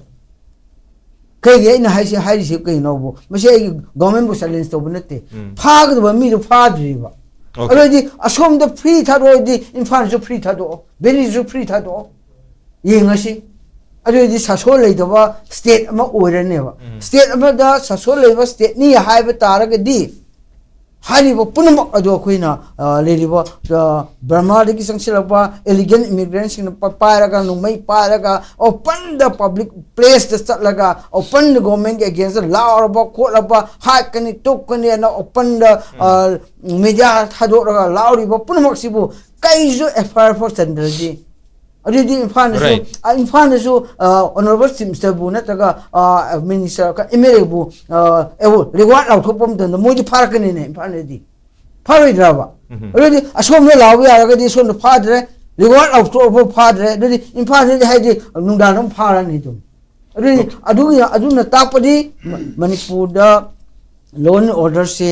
C: Kegi in a high ship noble. Mashay government was silence to Bonete. Pag the me to Pad River. Already assume the pre already in front of pre tado. Very is a pre tado. Yingashi. adu di sasol leidaba state ama oiraneba state ama da sasol leiba state ni haiba taraga di hariba punama adu akoina leriba Burma de ki sangsilaba illegal immigrants in pairaga numai pairaga open the public place the satlaga open the government against the law ba court ba hakani tokani na open the media hadoraga law riba punama sibu kaizo FIR for central di ꯑꯗꯨꯗꯤ ꯏꯝꯐꯥꯜꯗꯁꯨ honourable chief ꯃꯤꯅꯤꯁꯇꯔꯕꯨ ꯅꯠꯇ꯭ꯔꯒ minister M L ꯑꯦꯕꯨ reward ꯂꯥꯎꯊꯣꯛꯄ ꯃꯇꯝꯗ ꯃꯣꯏꯗꯤ ꯐꯥꯔꯛꯀꯅꯤꯅꯦ ꯏꯝꯐꯥꯜꯗꯗꯤ ꯐꯥꯔꯣꯏꯗ꯭ꯔꯕ ꯑꯗꯨꯗꯤ ꯑꯁꯣꯝꯗ ꯂꯥꯎꯕ ꯌꯥꯔꯒꯗꯤ ꯁꯣꯝꯗ ꯐꯥꯗ꯭ꯔꯦ ꯔꯤꯋꯥꯔꯗ ꯂꯥꯎꯊꯣꯛꯑꯕ ꯐꯥꯗ꯭ꯔꯦ ꯑꯗꯨꯗꯤ ꯏꯝꯐꯥꯜꯗꯗꯤ ꯍꯥꯏꯗꯤ ꯅꯨꯡꯗꯥꯡ ꯑꯗꯨꯝ ꯐꯥꯔꯅꯤ ꯑꯗꯨꯗꯤ ꯑꯗꯨꯅ ꯇꯥꯛꯄꯗꯤ ꯃꯅꯤꯄꯨꯔꯗ ꯂꯣ ꯑꯦꯟ ꯑꯣꯔꯗꯔꯁꯦ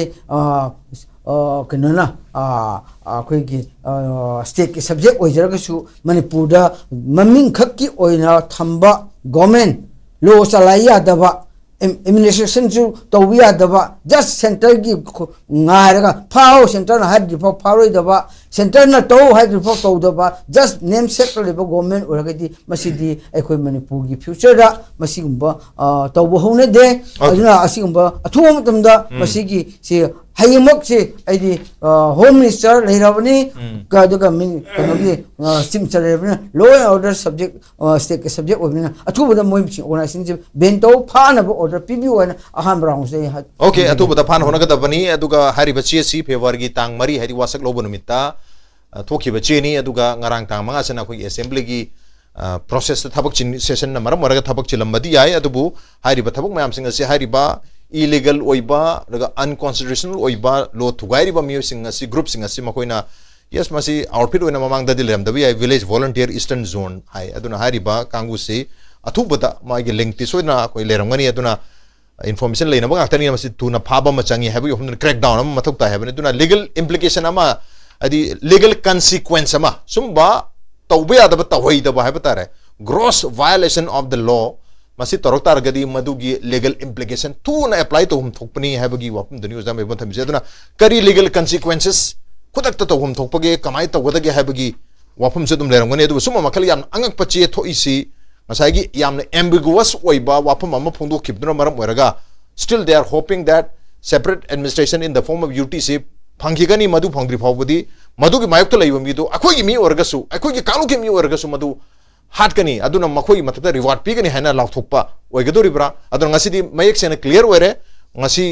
C: ꯀꯩꯅꯣꯅ ꯑꯩꯈꯣꯏꯒꯤ ꯁ꯭ꯇꯦꯠꯀꯤ ꯁꯕꯖꯦꯛ ꯑꯣꯏꯖꯔꯒꯁꯨ ꯃꯅꯤꯄꯨꯔꯗ ꯃꯃꯤꯡ ꯈꯛꯀꯤ ꯑꯣꯏꯅ ꯊꯝꯕ ꯒꯣꯔꯃꯦꯟ ꯂꯣ ꯆꯂꯥꯏ ꯌꯥꯗꯕ ꯑꯦꯗꯃꯤꯅꯤꯁꯇ꯭ꯔꯦꯁꯟꯁꯨ ꯇꯧꯕ ꯌꯥꯗꯕ ꯖꯁ ꯁꯦꯟꯇꯔꯒꯤ ꯉꯥꯏꯔꯒ ꯐꯥꯎ ꯁꯦꯟꯇꯔꯅ ꯍꯥꯏꯗ꯭ꯔꯤꯐꯥꯎ ꯐꯥꯔꯣꯏꯗꯕ ꯁꯦꯟꯇꯔꯅ ꯇꯧ ꯍꯥꯏꯗ꯭ꯔꯤꯐꯥꯎ ꯇꯧꯗꯕ ꯖꯁ ꯅꯦꯝ ꯁꯦꯠꯇ ꯂꯩꯕ ꯒꯣꯔꯃꯦꯟ ꯑꯣꯏꯔꯒꯗꯤ ꯃꯁꯤꯗꯤ ꯑꯩꯈꯣꯏ ꯃꯅꯤꯄꯨꯔꯒꯤ ꯐ꯭ꯌꯨꯆꯔꯗ ꯃꯁꯤꯒꯨꯝꯕ ꯇꯧꯕ ꯍꯧꯅꯗꯦ ꯑꯗꯨꯅ ꯑꯁꯤꯒꯨꯝꯕ ꯑꯊꯨꯕ ꯃꯇꯝꯗ ꯃꯁꯤꯒꯤ ꯁꯤ ꯍꯌꯦꯡꯃꯛꯁꯤ ꯑꯩꯗꯤ ꯍꯣꯝ ꯃꯤꯅꯤꯁꯇꯔ ꯂꯩꯔꯕꯅꯤ ꯑꯗꯨꯒ ꯀꯩꯅꯣꯒꯤ ꯆꯤꯐ ꯃꯤꯅꯤꯁꯇꯔ ꯂꯩꯔꯕꯅꯤꯅ ꯂꯣ ꯑꯦꯟ ꯑꯣꯔꯗꯔ ꯁꯕꯖꯦꯛ ꯁ꯭ꯇꯦꯠꯀꯤ ꯁꯕꯖꯦꯛ ꯑꯣꯏꯕꯅꯤꯅ ꯑꯊꯨꯕꯗ ꯃꯣꯏ ꯑꯣꯔꯒꯅꯥꯏꯖꯦꯁꯟꯁꯤ ꯕꯦꯟ ꯇꯧ ꯐꯥꯅꯕ ꯑꯣꯔꯗꯔ ꯄꯤꯕꯤꯌꯨ ꯍꯥꯏꯅ ꯑꯍꯥꯟꯕ ꯔꯥꯎꯟꯁꯤꯗ
A: ओके अतुबदा फान होनगदबनी अदुगा हारिबा चेसी फेब्रुवारी की तांग मरी हाइदि वासक लोबो निमित्ता थोखिबा चेनी अदुगा ngarang तांग मंगा सना कोई असेंबली की प्रोसेस थबक चिन सेशन न मरम मरगा थबक चिलमबदी याय अदुबु हारिबा थबक मयाम सिंग से हारिबा इलीगल ओइबा रगा अनकॉन्स्टिट्यूशनल ओइबा लो थुगाइरिबा मियो सिंग असि ग्रुप सिंग असि मकोइना यस मसी आउटफिट ओइना ममांग द दिलम दबि याय विलेज वॉलंटियर ईस्टर्न जोन हाय अदुना हारिबा कांगु से अथुबदा मागी लिंक तिसोइना कोई लेरमगनी अदुना information लेना बगा तनी मसी तुना फाबा मचंगी है बयो हमन क्रैक डाउन अमा मथुक ता है बने तुना लीगल implication अमा अदि लीगल consequence अमा सुमबा तौबे यादब तवई दब है बता रहे gross violation of the law मसी तरक तारगदी मदुगी लीगल implication तुना apply तो हम थोकपनी है बगी वापम दुनिया जम बन थम जेदुना करी लीगल consequences खुदक तो हम थोकपगे कमाई तवदगे है बगी वापम से तुम लेरंगने दु सुम मखल याम अंगक पचे थोइसी Masagi yamne ambiguous oiba wapam amma phongdo khibduna maram oiraga still they are hoping that separate administration in the form of UTC phangigani madu phangdri phawbudi madu gi mayok to leiba mi do akhoi gi mi orgasu akhoi gi kalu gi mi orgasu madu hat kani aduna makhoi matata reward pi gani haina lathokpa oigadori bra aduna ngasi di mayek sena clear oire ngasi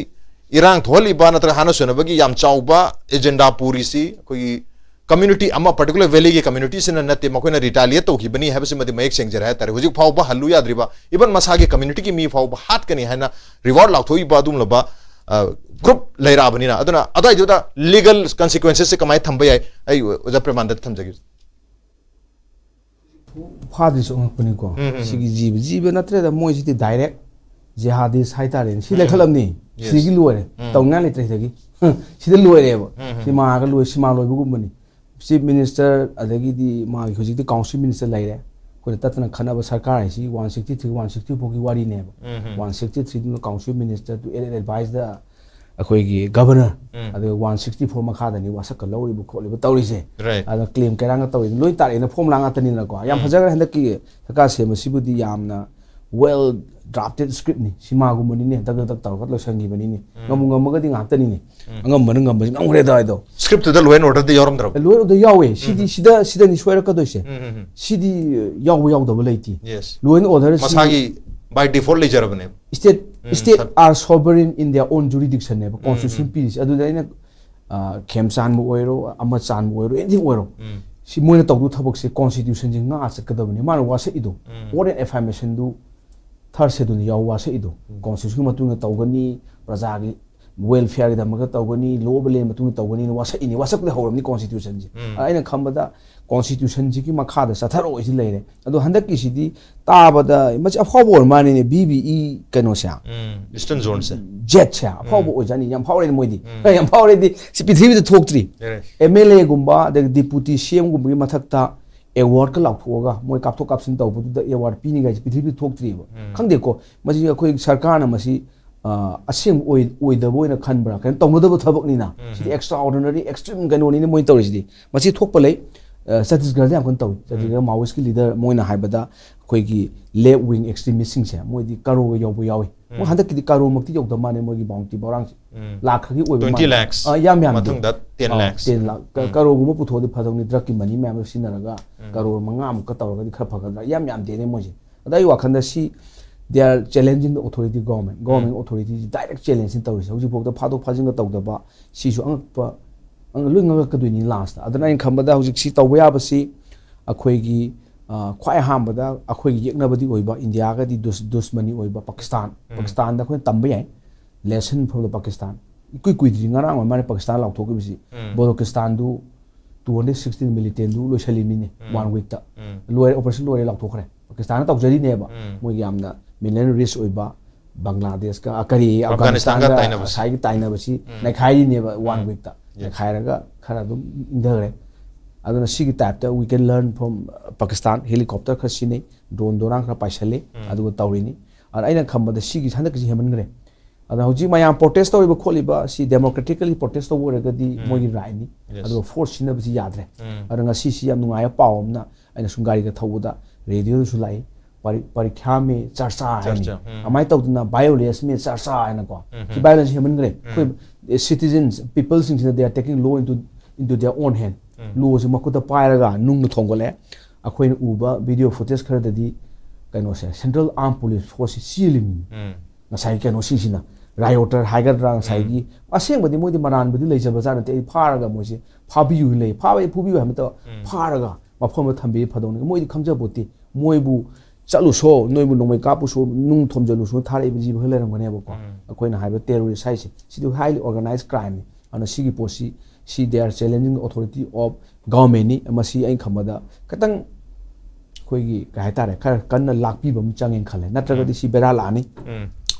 A: irang tholi ba natra hana sunabagi yam chauba agenda puri si koi community ama particular valley की community से नत्ते मकोइना retaliate तो की बनी है बस मदे मयक सेंजर है तारे हुजिक फाव बा हल्लु याद्रिबा इवन मसा के community की मी फाव बा हाथ कनी है ना reward लाख थोई बा दुम लबा group लेरा बनी ना अदना अदा इदुदा legal consequences से कमाई थंबे आई आई उजा प्रमाण दत थमजगी
D: फादि सो ngakpani ko sigi jibe natre da moi siti direct jihadi saitaren si lekhalamni sigi luore tawnga le tregi sida luore ba si ma ga luore si ma loi bugumani Chief Minister adagi di ma hojik di Council Minister laire ko tatna khana ba sarkar si 163 164 ki wari ne 163 du Council Minister to advise the akoi gi governor adu 164 makha da ni wasak lori bu kholi bu tawri se ada claim keranga tawi loi tar ina form langa tani na ko yam hajar handa ki ka se masibu di yamna well drafted script ni sima gu mani ne dag dag taw kat lo sangi bani ni ngam ga di ngam tani ni ngam ban ngam re da do
A: script the law and order the yoram dro
D: law the yawe sida ni soira ka do se sidi yaw da balaiti
A: yes
D: law and order
A: masagi by default le jarabne
D: state are sovereign in their own jurisdiction ne constitution piece adu da ina kemsan mu oiro ama chan mu oiro anything oiro si moina tawdu thabak se constitution jing nga asat ka da bani man wasa ido order affirmation du third se dun yaw wasa ido constitution matung tawgani praja gi welfare da maga tawgani law bele matung tawgani wasa ini wasa ku hawramni constitution ji aina khambada constitution ji ki makha da satharo isi leire ado handak ki sidi tabada mach afawor mani ne BBE kano sha
A: eastern zone se
D: jet sha afawo ojani yam fawre moidi yam fawre di pithri da thok3 MLA gumba the deputy CM gumbi mathakta award ka lauthoga moi kaptho kapsin tawbu da award pini ga pithri thok3 khangde ko maji akoi sarkar na masi asing oi da boina khanbra kan tawmada thabak ni na si extraordinary extreme gano ni moi tawri si masi thokpa lei Chhattisgarh yam kan taw Chhattisgarh Maoist ki leader moina haibada koi ki left wing extremist sing se moi di karo yaw yawi mo handak ki karo makti yaw da mane moi gi bounty borang lakh ki oi
A: 20 lakhs
D: yam
A: mathung da 10 lakhs
D: 10 lakh karo gu mo putho di phadong ni drug ki money ma'am sinaraga karo manga am ka tawra di khara phagadra yam de ne moi je adai wakhanda si they are challenging the authority government authority direct challenging tawri se hoji bok da phadok phajing da tawda ba si su angpa ang lu ngak ka dui ni last adana in khambada hoji si tawya ba si akhoi gi ख्वाई Ahmad अखोई येकनबदी ओइबा India का दी दुश्मनी ओइबा पाकिस्तान दा खोन तंबे है lesson from the Pakistan कुई कुई दी ngarang माने पाकिस्तान लाउथो के BC बलोकिस्तान दु 216 मिलिटेंट दु लोसली मिने 1 वीक ता लोय ऑपरेशन लोय लाउथो खरे पाकिस्तान तौजरी ने बा मोय यामना मिलियन रिस ओइबा बांग्लादेश का करी अफगानिस्तान का साइ ताइना बसी नखाई ने बा 1 वीक ता नखाइरगा खरा दु इंदरे aduna sigi type ta we can learn from Pakistan helicopter kha sine drone dorang kha paisale adu tawrini ar aina khamba da sigi handak ji heman gre ada hoji mayam protest to kholi ba si democratically protest to wore ga di mogi right ni adu force sine bi yadre ar nga si yam nunga ya pawm na aina sungari ga thawuda radio su lai parikha me charcha amai tawduna violence me charcha aina ko ki violence heman gre citizens people think that they are taking law into their own hand लो से मकुता पायरगा नुंग थोंगले अखोइन उबा video footage खरददी कनो से central arm police force सीलिम नसाई कनो सिसिना रायोटर हाइगरद्रा साइगी असेंबदी मोदि मनानबदी लेजबा जानते फारगा मोसे फाबियु ले फाबे फुबियु हमत फारगा मफम थंबे फदोन मोदि खमजबोती मोइबु चलुसो नोइबु नोमै कापुसो नुंग थोमजलुसो थारेबि जिब हलेरंगनेबको अखोइन हाइबा टेररिस्ट हाइसे सिदु हाइली ऑर्गेनाइज्ड क्राइम अन सिगी पोसी see they are challenging the authority of government ni masi ai khamada katang khoi gi kai tare khar kanna lakpi bam changeng khale natraga di si bera lani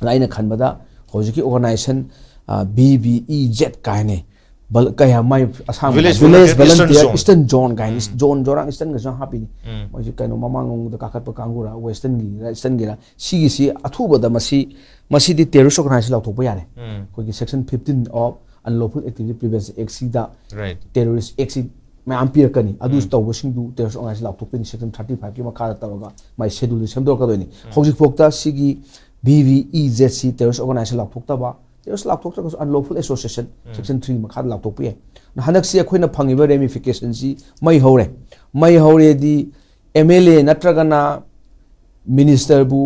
D: laina khanbada hojiki organization BBEZ kai ne bal kai mai asam village volunteer eastern zone kai ni zone jorang eastern ga happy ni moji kai no mamangong da kakat pa kangura western gi ra si gi si athuba da masi di terrorist organization la thokpa yare khoi gi section 15 of unlawful activity prevention act da terrorist act mai ampere kani adu tawbo singdu terrorist organization la thokpini section 35 ki makha tawaga mai schedule semdor ka doini hojik phokta sigi BVEZ terrorist organization la thokta ba terrorist la thokta ko unlawful association section 3 makha la thokpi na hanak si akhoina phangiba ramification si mai hore di MLA natragana minister bu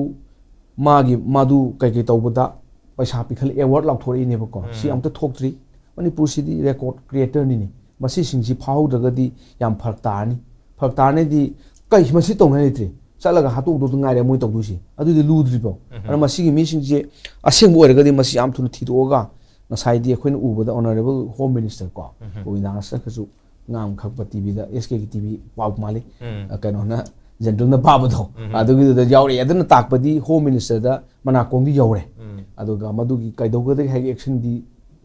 D: magi madu kai tawbuda paisa pikhal award lauthori ne bako si amta thoktri manipur si di record creator ni masi singji phau daga di yam phak ni di kai masi tong nai tri chalaga hatu du ngai re moi tong du si adu di ludri bo ana masi gi mi singji aseng bo daga di masi am thun thi do ga na sai di khoin u ba da honorable home minister ko uina sa khasu ngam khak pa tv da sk ki tv pau mali kaino na general na ba do adu gi da yauri adana takpadi home minister da mana kong di yaure aduga madugi kaidoga de hagi action di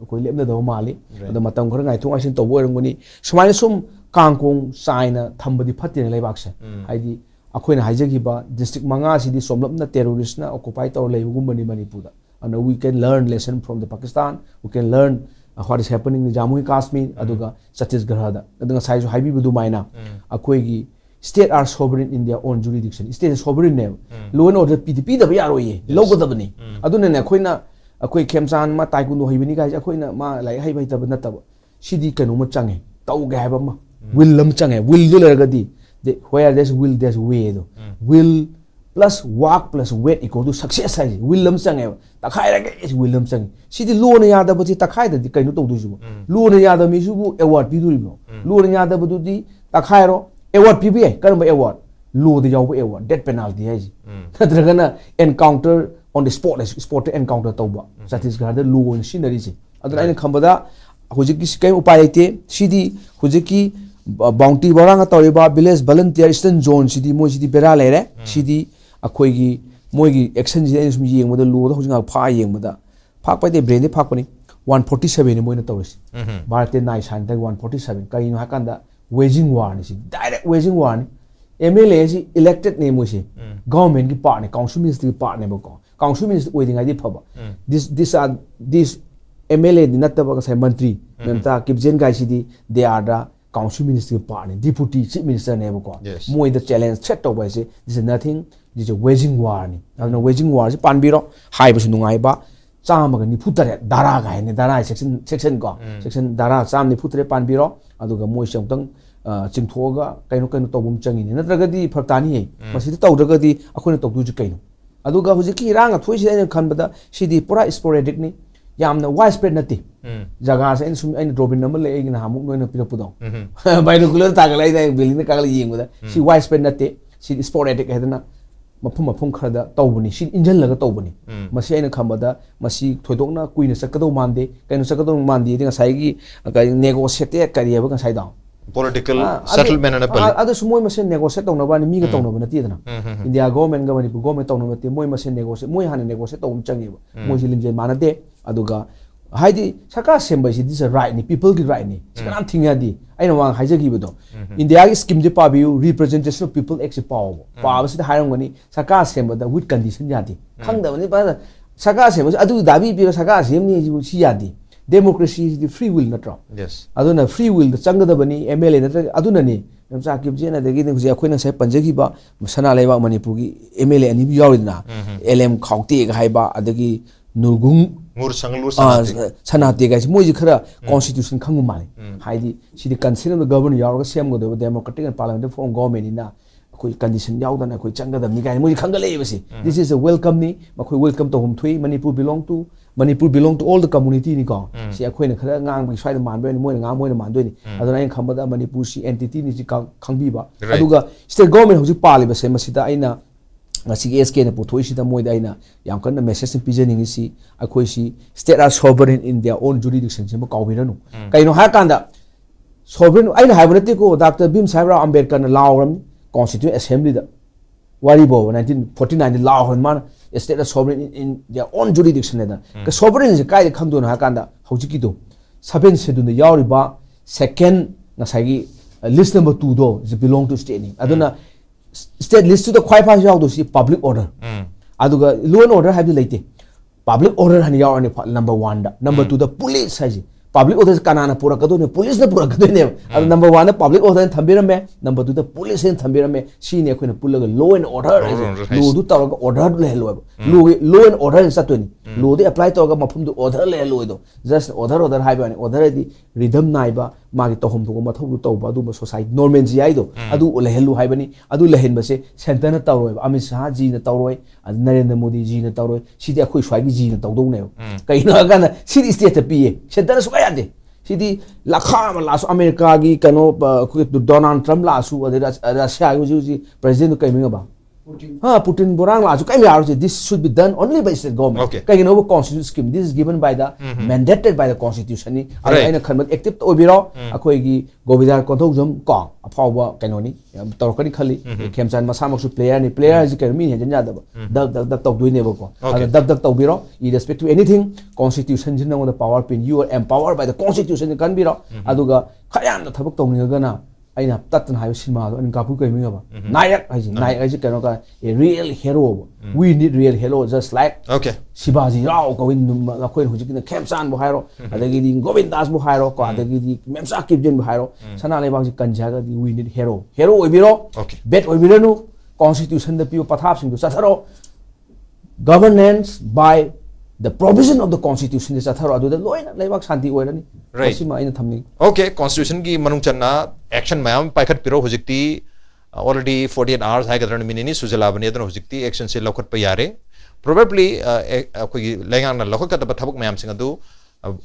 D: koi lemna do mali adu matam khara ngai thong action to bo rangoni sumaina sum kangkong saina thambadi phatin leibak se haidi akhoina haijagi ba district manga si di somlapna terrorist na occupy tor leibugum bani manipur da and we can learn lesson from the Pakistan we can learn what is happening in Jammu and Kashmir aduga Chhattisgarh da aduga sai so haibi budu maina akhoi gi state are sovereign in their own jurisdiction state is sovereign ne law and order PDP da yaro ye logodabani aduna ne khoina akhoi khemchan ma taekwondo haibini ga akhoina ma lai haibai tab na tab sidi kanu ma change tau ga haiba ma will lam change will do lerga di where there's will there's way do will plus work plus weight equal to success hai will lam change takhai ra ga is will lam change sidi law na ya da ba takhai da di kainu to du ju law na ya da mi su bu award bi du ri bo law na ya da bu di takhai ro award PBA karamba award law the yaw award death penalty hai ji nadragana encounter on the spot encounter tawba Chhattisgarh da law in scenery ji adra ina khambada hojiki kai upai ite sidi hojiki bounty boranga tawriba village volunteer eastern zone sidi moi sidi bera lere sidi akhoi gi moi gi action ji ai sum yengmada law da hojinga pha yengmada phak pai de brain de phak pani 147 ni moina tawrisi bharate nai san da 147 kai no hakanda waging war ni direct waging war ni MLA si elected ne mo si government ki part ne council minister ki part ne bo ko council minister oiding ai di phaba this MLA di natta ba sai mantri memta kipjen gai si di they are the council minister ki part ne deputy chief minister ne bo ko mo the challenge threat to ba si this is nothing this is a waging war ni na waging war si pan biro hai ba su nungai ba chama ga ni phutare dara ga ne dara section ko section dara cham ni phutare pan biro aduga moi samtang chingthoga kaino tobum changini natragadi phartani hai masidi tawdragadi akhona tawdu ji kaino aduga hujiki rang a thoisi aina khanbada sidi pura sporadic ni yamna widespread nati jaga sa sum aina drobin number le igina hamuk noina pirapudo binocular tagalai da building kagal yengda si widespread nati C sporadic है मफम खरदा तौबनी सी engine लगा तौबनी मसी आइना खमबदा मसी थोइदोकना कुइना सकदो मानदे कइनो सकदो मानदे दिगा साइगी negotiate करियबा गसाइ दाउ
A: political settlement and a pali
D: other sumoy machine negotiate tong na mi ga tong na ti na india government ga mani government tong na ti moy machine negotiate moy han negotiate tong changi ba moy silim je manade aduga haidi sarkar sembai si this right ni people ki right ni skanam thinga di aina wang haijagi bodo india gi scheme je pabiu representation of people ex power pa ba si hairang gani sarkar semba da with condition ya di khang da ni ba sarkar semba adu dabi bi sarkar sem ni ji si ya di democracy is the free will natro
A: yes
D: aduna free will the changda bani mla natra aduna ni namsa kip jena de gi ni ji akhoi na sai panjagi ba sana laiba manipur gi mla ani bi yawidna lm khawte ga haiba adagi nurgung
A: ngur sanglur
D: sanate ga moi ji khara constitution khangu male haidi si the consent of the government yaw ga sem go de democratic and parliamentary form government ni na koi condition yawdana koi changda ni ga moi khangale basi this is a welcome ni ma koi welcome to hum thui Manipur belong to all the community ni ko si akhoi na khara ngang bi swai man be ni moi nga moi na man do ni aduna ai khamba da Manipur si entity ni ji khangbi ba aduga state government hoji pali ba se masida aina ngasi SK na puthoi sida moi da aina yam kan message ni pijani ni si akhoi si state are sovereign in their own jurisdiction se ma kawbi ranu kaino ha kanda sovereign aina haibonate ko Dr. Bhim Sahibra Ambedkar na lawram constituent assembly da wari bo 1949 lawron man state are sovereign in their own jurisdiction da ka sovereign is kai khang do na kanda hojiki do 7 schedule na yawri ba second ngasagi list number 2 do is belong to state ni aduna state list to the khwai pha yaw do si public order aduga law and order have laite public order han yaw ni number 1 da number 2 the police haji public order kanana pura kado ne police na pura kado ne adu number 1 public order thambira me number 2 the police en thambira me si ne khoi na pulaga law and order law du tawga order le lo law and order sa to ni law de apply tawga mafum du order le lo do just order hai ba ni order di rhythm nai ba magi tohom du ma thobu taw ba du ba society normal ji ai do adu le helu hai ba ni adu le hen ba se center na tawroi ba Amit Shah ji na tawroi adu Narendra Modi ji na tawroi si de khoi swai gi ji na tawdo ne kai na ga na si state pe center na ade sidi lakha ma lasu America gi kano Donald Trump lasu Russia gi president kai minga ba Putin borang lasu kai mi aru this should be done only by state government kai no constitution scheme this is given by the mandated by the constitution ni aina khanmat active to obiro akoi gi Govindar Konthok jom ko afawa kaino ni torkani khali Khemchan masa maksu player ni player ji kai mi he janya da dak tok dui ne ba ko dak tok biro irrespective to anything constitution jin the power pin you are empowered by the constitution kan biro aduga khayam da thabak tong ni ga na aina tatan hayo cinema do an kapu kai minga ba nayak ai kano ka a real hero we need real hero just like Shivaji Rao Govind akhoi hujik na Khemchan bo hairo adagi di Govind Das bo hairo ko adagi di Memsa Kipjen bo hairo sana le bang ji kanja ga di we need hero oibiro bet oibiro nu constitution da piu pathap sing do satharo governance by the provision of the constitution is atharo adu da loina leibak shanti oirani sima aina thamni
A: okay constitution gi manung channa action mayam paikhat piro hojikti already 48 hours hai gadran minini sujala bani adon hojikti action se lokhat pa yare probably koi lengang na lokhat ka thabak mayam sing adu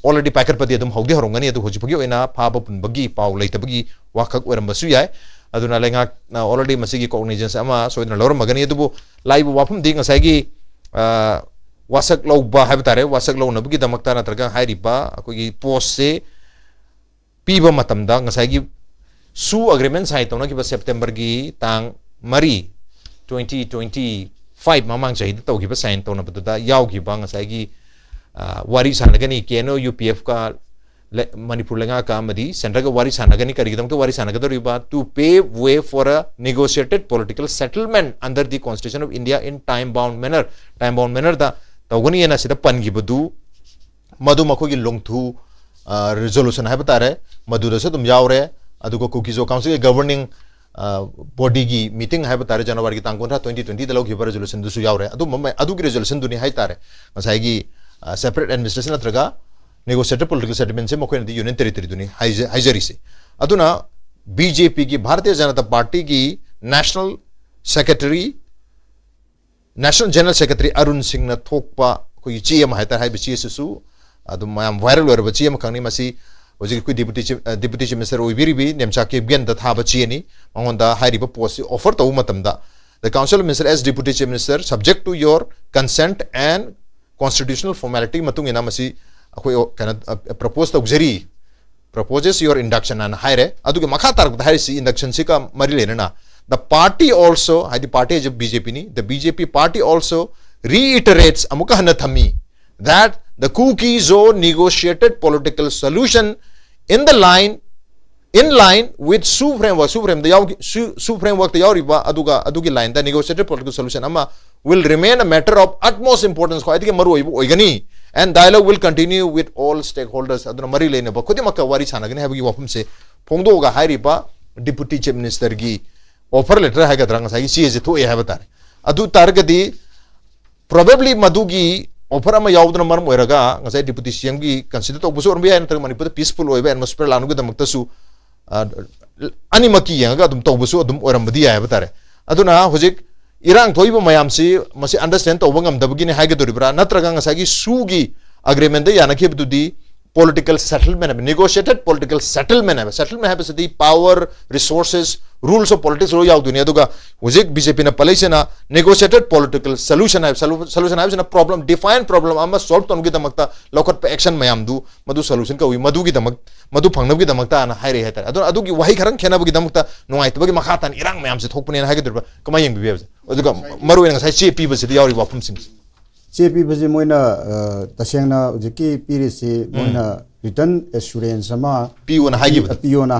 A: already paikhat padi adum hogdi horongani adu hojipagi oina phaba punbagi paw leitabagi wakhak oram basu yai aduna lenga already masigi cognizance ama soidna loram magani adu live wafum ding asai gi wasak lau ba hai batare wasak lau nabugi damakta natraga hairi ba akoi post se piba matam da ngasai gi su agreement sai tona ki ba September gi tang mari 2025 mamang chahi tau ki ba sign tona bada yaw ki ba ngasai gi wari sanagani keno UPF ka Manipur lenga ka amadi central ga wari sanagani karigidam to wari sanagadori ba to pave way for a negotiated political settlement under the Constitution of India in time bound manner da tawgani ena sida pangibadu madu makogi longthu resolution hai batare madu da se dum yawre adugo Kukizo Council governing body gi meeting hai batare January gi tangkonra 2020 da logi resolution du su yawre adu gi resolution du ni hai tare masai gi separate administration atraga negotiated political settlement se mokoi di union territory du ni haijari se aduna BJP ki Bharatiya Janata Party ki national general secretary Arun Singh na thokpa koi GM hai tar hai BCS su adu mayam viral wer BCM khangni masi hoji ku deputy chief minister oibiribi nemcha ke gen da thaba chiani mangonda hairiba post offer to matamda the council of minister as deputy chief minister subject to your consent and constitutional formality matung ina masi akoi kana propose to jari proposes your induction and hire aduge makha tar hire si induction si ka mari lenana the party also the party is BJP ni the BJP party also reiterates amuka hana thami that the Kuki zone negotiated political solution in line with Su framework the yauriba adugi line the negotiated political solution ama will remain a matter of utmost importance ko adige maru oigani and dialogue will continue with all stakeholders aduna mari lene ba khodi makka wari sanagani habigi wafum se phongdo ga hairiba deputy chief minister gi offer letter ha ga drang sai si je to e ha batare adu targadi probably madugi offer ama yaudna maram oiraga ngasai deputy CM gi consider to busu orbi an manipur peaceful oiba atmosphere lanu ga damakta su animaki yanga dum to busu dum oram badi ya batare aduna hojik irang thoiba mayam si masi understand to bangam dabgi ne haige doribra natraga ngasai gi sugi agreement de yana kheb dudi political settlement negotiated political settlement है the power resources rules of politics ro yaw dunia duga hojik BJP na palaisena negotiated political solution है na problem define problem ama solve ton gi damakta lokat pe action mayam du madu solution ka wi madu gi damak madu phangnab gi damakta na haire hatar adu gi wahi kharang khena gi damakta nungai tbagi makhatan irang mayam se thokpune na haige durba kama yeng bi aduga maru en ngai CP ba se yauri wapum sing
B: CP basi moina tasengna jiki pirisi moina return assurance sama
A: PO na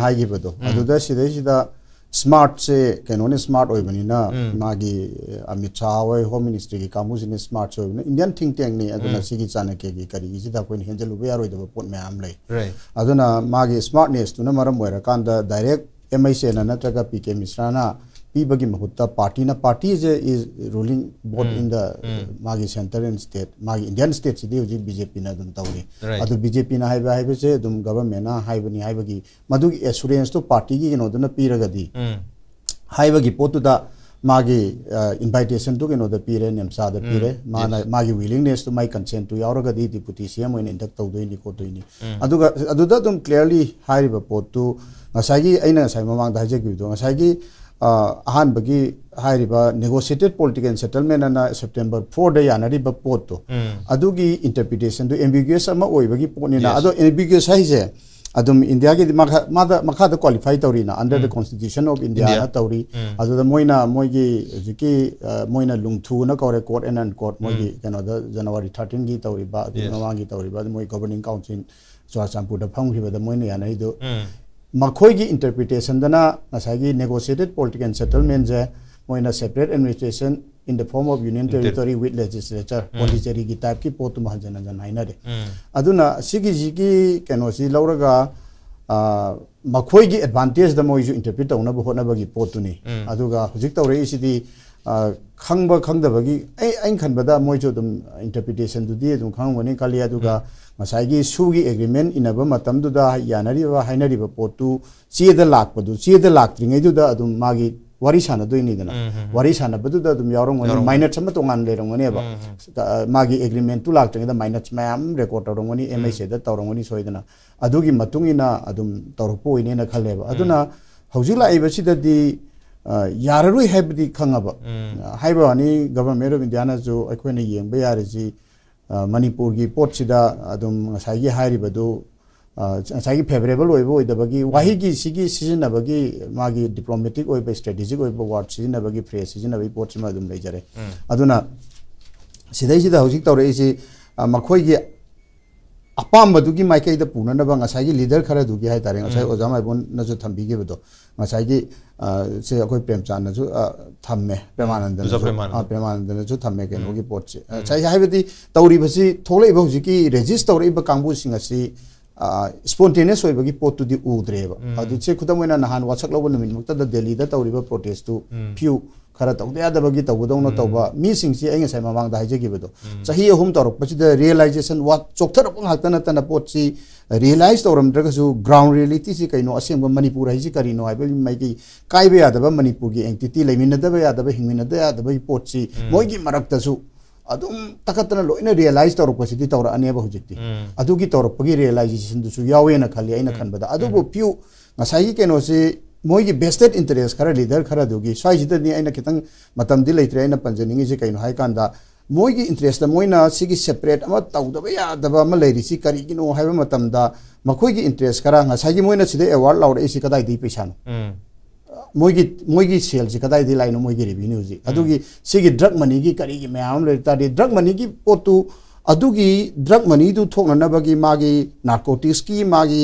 B: haigi bado aduda sida smart se kenone smart oibani na magi Amit Shah oi home ministry ki kamu sine smart so Indian think tank ni aduna sigi chanake gi kari gi sida koin henjelu be yaroi da pot me am lai aduna magi smartness tu na maram moira kanda direct MIC na natraga PK Misra na Pibagi Mahutta party is ruling both in the Magi center and state Magi Indian state city BJP na dum tawri adu BJP na haiba se dum government na haibani haibagi madu assurance to party gi no duna piragadi haibagi potu da Magi invitation to the pire nemsa the pire Magi willingness to my consent to yauragadi deputy CM in induct tawdoi ni ko toini aduda dum clearly haiba potu ngasagi aina sai mamang da hajegi do ngasagi ahan bagi hairiba negotiated political settlement na September 4 da yanari ba poto adugi interpretation to ambiguous ama oi bagi poni na ado ambiguous haise adum India gi makha da qualify tawri na under the constitution of India na tawri adu da moina moigi jiki moina lungthu na kore court and court moigi kano da January 13 gi tawri ba adu gi tawri ba moi governing council Churachandpur da phang hiba da moina yanari do Makhoigi interpretation dana nasagi negotiated political settlement je moina separate administration in the form of union territory with legislature Pondicherry gi type ki potu mahajana jan haina de aduna sigi jigi kenosi lauraga makhoigi advantage da moiju interpret tawna bo hona bagi potu ni aduga hujik tawre isidi khangba khangdabagi ain khanbada moiju dum interpretation du di dum khangwani kali aduga masagi sugi agreement inaba matam du da yanari ba hainari ba potu cheda lakpadu cheda laktringai du da adum magi wari sana do ni dana wari sana badu da dum yarong wani minutes sama tongan lerong wani ba magi agreement tu laktringai da minutes mayam record torong wani MIC da torong wani soidana adugi matungina adum torpo ine na khalle ba aduna haujila ibasida di yararui haibdi khangaba haiba ani government of India na jo akhone yengba yariji Manipur gi port sida adum ngasai hairi badu ngasai favorable oibo oidabagi wahi gi sigi season abagi magi diplomatic oiba strategic oiba word season abagi phrase season abai port sima adum leijare aduna sidai sida hojik tawre isi makhoi gi apam badu gi maikai da puna na ba ngasai gi leader khara du gi hai tare ngasai ojama ibon na jo thambi gi bado ngasai gi se akoi premchan na jo thamme premanand na jo thamme ke no gi pot se chai haibadi tawri basi tholei ba hojik ki register oi ba kangbu singa si spontaneous oi bagi pot tu di udreba adu che khudamoina nahan wachak lobo numit mukta da Delhi da tawri ba protest tu few khara tawde ada bagi tawdong no tawba mi singsi ai ngai mamang da haije gi bedo chahi hum torok pachi da realization what chokthar pang hakta na pot si realize tawram draga su ground reality si kaino asem Manipur haiji kari no ai mai gi kai be ada ba Manipur gi entity lemin da ba ada ba hingmin da ada ba pot si moi gi marak ta su अदुम तकतना लोइना realize तौरपसिदी तौरअनेब हुजिक्ति अदुगी तौरपगी realization दुसु यावेना खली आइना खनबदा अदुबो फ्यू ngसाई केनोसे मोइगी बेस्टेड इंटरेस्ट खरा लीडर खरा दुगी स्वाइजिदनी आइना खितंग मतमदि लेत्रे आइना पंजनिंगी जे कइनो हाइ कांदा मोइगी इंटरेस्ट मोइना सिगी सेपरेट अमा तौदबा यादबा अमा लेरिसी करिगिनो हाइबा मतमदा मखोइगी इंटरेस्ट खरा ngसाई मोइना सिदे अवार्ड लाउड एसी कदाइ दी पैसानो मोइगी सेल से कदाइ दी लाइनो मोइगी रेवेन्यू जी अदुगी सिगी ड्रग मनी की करिगी मयाम लेता दे ड्रग मनी की पोतु अदुगी ड्रग मनी दु थोकननबगी मागी नार्कोटिक्स की मागी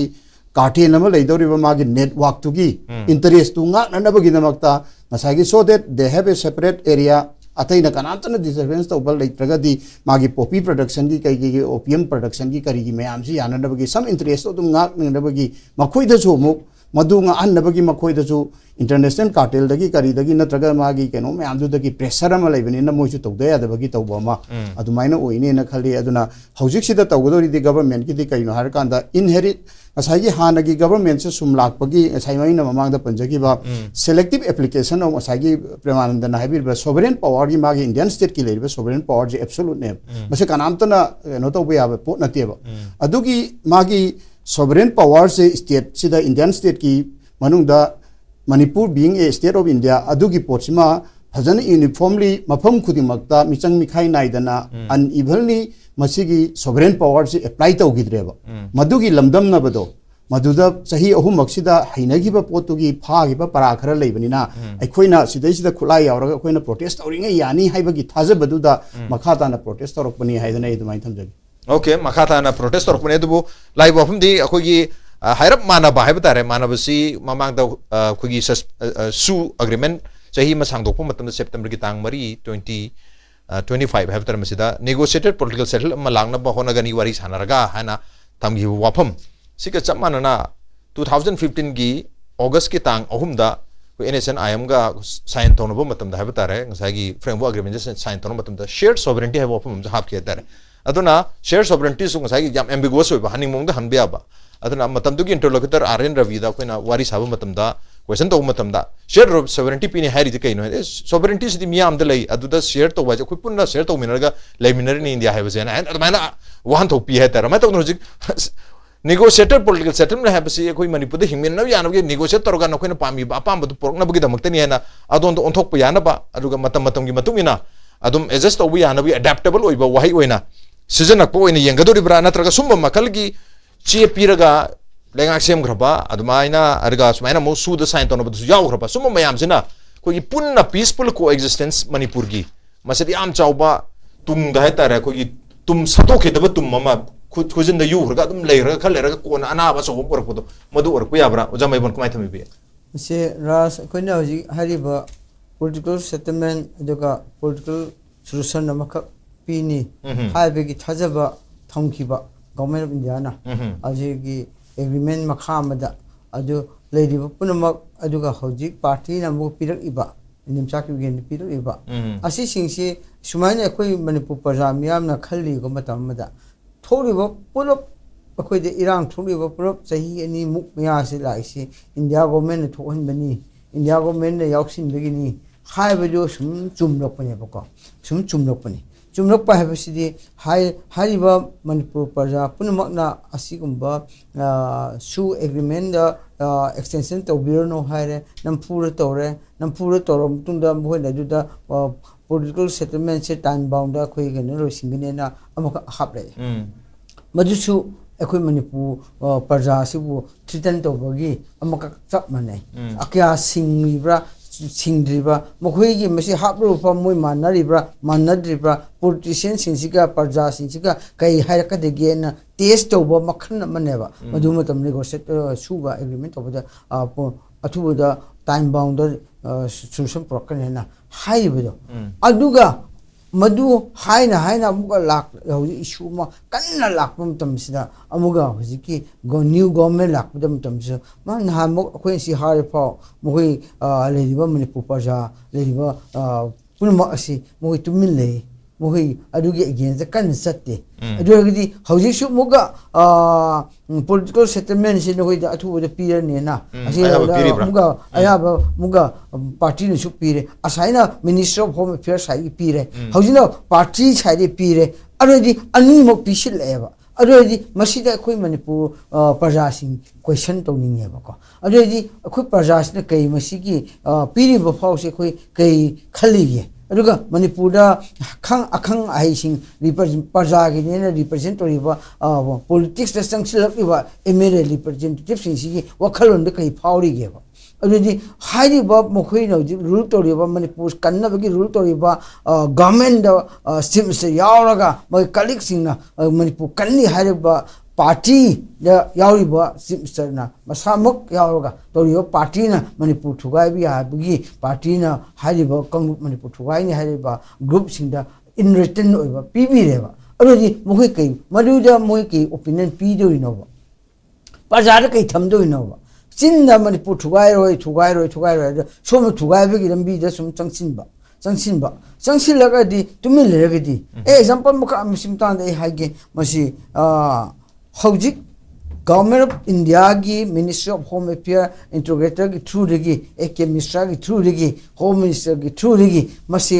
B: कार्टेल अमा लेदौरिबा मागी नेटवर्क तुगी इंटरेस्ट तु ngananabagi namakta ngasagi so that they have a separate area अतैना कनातन डिस्टर्बेंस तौबल लेत्रगदी मागी पॉपी प्रोडक्शन की कई ओपियम प्रोडक्शन की करीगी मैम से यानबगी सम इंटरेस्ट तो nganabagi मखोइदसु मुक मधुंगा अन्नबगी मखोइदसु इंटरनेशनल कार्टेल दगी करीदगी नत्रगा मागी केनो मैम दुदगी प्रेशर अमा लेबनिना मोइसु तौदे यादबगी तौबमा अदुमाइना ओइने न खली अदुना हौजिकसिदा तौगदोरिदि गवर्नमेंट की कइनो हार कांदा इनहेरिट असाई हानगी गवर्नमेंट से सुमलाकपगी असाइमाइना ममांगदा पंजगिबा सेलेक्टिव एप्लीकेशन ऑफ असाई प्रमानंद नाइबिर सोवरेन पावर की मागी इंडियन स्टेट की लेरिबा सोवरेन पावर जे एब्सोल्यूट ने मसे कानामतना नो तौबा याबा पोट नतेबा अदुगी मागी सोवरेन पावर से स्टेट सिदा इंडियन स्टेट की मनुंगदा Manipur being a state of India अदुगी पोचिमा फजन यूनिफॉर्मली मफम खुदिमक्ता मिचंग मिखाई नाइदना अनइवलनी मसिगी सोवरेन पावर से अप्लाई तौगिद्रेबा मदुगी लमदम नबदो मदुदा सही अहु मक्सिदा हैनगिबा पोतुगी फागिबा परा खरा लेबनिना अखोइना सिदैसिदा खुलाई यावरगा अखोइना प्रोटेस्ट तौरिंगे यानी हाइबगी थाजबदुदा मखाताना प्रोटेस्ट तौरकपनी हाइदना इदुमाइ थमजगी
A: ओके मखाताना प्रोटेस्ट तौरकपने दुबु लाइव वफमदी अखोगी हाइरप मानबा हाइबा तारे मानबसी ममांगदा अखोगी सु एग्रीमेंट चाही मा सांगदोकपो मतम सेप्टेम्बर की तांग मरी 25 have termasida negotiated political settle malangna ba honagani wari sanaraga hana tamgi wafam sika chamana 2015 gi august ki tang ahumda NSN IM ga sign tonabo matam da habtare ngasai gi framework agreement sign tono matam da shared sovereignty have wafam hap ki tare aduna shared sovereignty su ngasai gi jam ambiguous oiba haning mong da hanbia ba aduna matam du gi interlocutor RN Ravi da koina wari sabu matam da question तब मतमदा share sovereignty पीने हाइरिदि कइनो है sovereignty सिदि मियाम the लई अदुदा share तब बाजे खुद पुन्ना share तब मिनरगा लेमिनरनी India है बजे ना अदमाना वहान थोपी है तर मैं तो होजिक नेगोशिएटेड पॉलिटिकल सेटलमेंट है बसी कोई मणिपुर हिमिन न यानबगे नेगोशिएट तौरगा नखोइना पामी अपाम बदु पोरकनबगे दमक्तनी है अदोन तो ओंथोक यानबा अदुगा मतम मतम की मतुमिना अदुम एडजस्ट तब यानबगे अडैप्टेबल ओइबा वहाई ओइना सिजनकपो ओइना येंगदोरिब्रा नत्रगा सुम मखलगी चे पीरगा लेंगाक सेमग्रबा अदुमाइना अरगा सुमाइना मो सुद साइन तोनबदु यावग्रबा सुम मयामसिना कोई पुन्ना पीसफुल को एक्जिस्टेंस मणिपुर की मसदि आम चावबा तुम दा हेतारे कोई तुम सतोखेदबा तुम ममा खुजिन द युरगा तुम लेरगा खलेरगा कोन अनाबा सो परपदो मदु और याबरा उजामैबन कुमाइ थमिबे
C: से रास कोइना हजि हारिबा पॉलिटिकल सेटलमेंट अदुगा पॉलिटिकल सोल्यूशन अमक पीनी हाइबेगी थाजबा थमखिबा गवर्नमेंट ऑफ इंडिया ना अजेगी एग्रीमेंट मखामदा अदु लेदिबा पुनमक अदुगा हौजिक पार्टी नमु पिरक निमचाकी गेन पिरक असी सिंगसी सुमाइना अखोई मणिपुर प्रजा मियामना खल्ली गो मतमदा थोरिबो पुलप अखोई दे इरांग थोरिबो पुलप सही अनि मुक मिया से लाइसी इंडिया गवर्नमेंट थोहनबनी इंडिया गवर्नमेंट ने याउसिन बेगिनी हाइबजो सुम चुमलपने बको सुम चुमलपने चुमलप हाइबसिदि हाइबा मणिपुर प्रजा पुनमकना असिगुंबा सु एग्रीमेंट एक्सटेंशन तौबिरनो हाइरे नमपुर तौर मतुंदा मोइना दुदा पॉलिटिकल सेटलमेंट से टाइम बाउंड अखोई गने रोसिंगनेना अमक हापले मदुसु अखोई मणिपुर प्रजा सिबु थ्रिटन तौबगी अमक चप माने अक्या सिंगलिब्रा सिंद्रिबा मखोइगी मसे हापरुफा मोइ मानरिब्रा मानद्रिब्रा पॉलिटिशियन सिंसिका प्रजा सिंसिका कई हायरकदेगेना टेस्ट तौबा मखन मनेबा मदु मतम नेगोशिएट सुबा एग्रीमेंट तौबदा अथुबदा टाइम बाउंड सोल्यूशन प्रोकनेना हाइबदो अदुगा मदु हाइना अमुगा लाक हौजि इशू मा कन्ना लाकपम तमसिदा अमुगा हौजिकी न्यू गवर्नमेंट लाकपदम तमसु मा नहामो अखोइ सि हारिफाव मोइ लेदिबा मणिपुर प्रजा लेदिबा पुनम असि मोइ तुमिन ले mohoi adugi against kan satte adugidi hojik muga political settlement sin hoi da athu da pir ne na asi muga ayaba muga party ne su pire asaina minister of home affairs sai pire hojina party sai de pire adugidi ani mo pisil eba adugidi masida khoi manipur prajasing question to ninge ba ko adugidi khoi prajas ne kai masigi piri ba phau se khoi kai khali ye aduga manipurda akhang ahising parjagi ne representative politics da sangsilakliba emere representative sing wakhalon de kai phauri ge ba adudi hairi ba mokhoi no rule toriba manipur kanna bagi rule toriba government da sim se yauraga mai colleague sing na manipur kanni hairi ba party da yauriba sim na masamuk yauraga toriba party na manipur thugai bi ha bagi party na hairi ba kang manipur thugai ni hairi ba group sing da in written oiba pb reba adudi mokhoi kai maduda moi kai opinion pi do no ba pajar kai tham do no ba 진다 manipur thugai roi som thugai begi lambi da sum changsin di tumi lerga di example muka misim tan dai hage masi hojik government of india gi ministry of home affairs integrator gi through regi ek minister gi through regi home minister gi through regi masi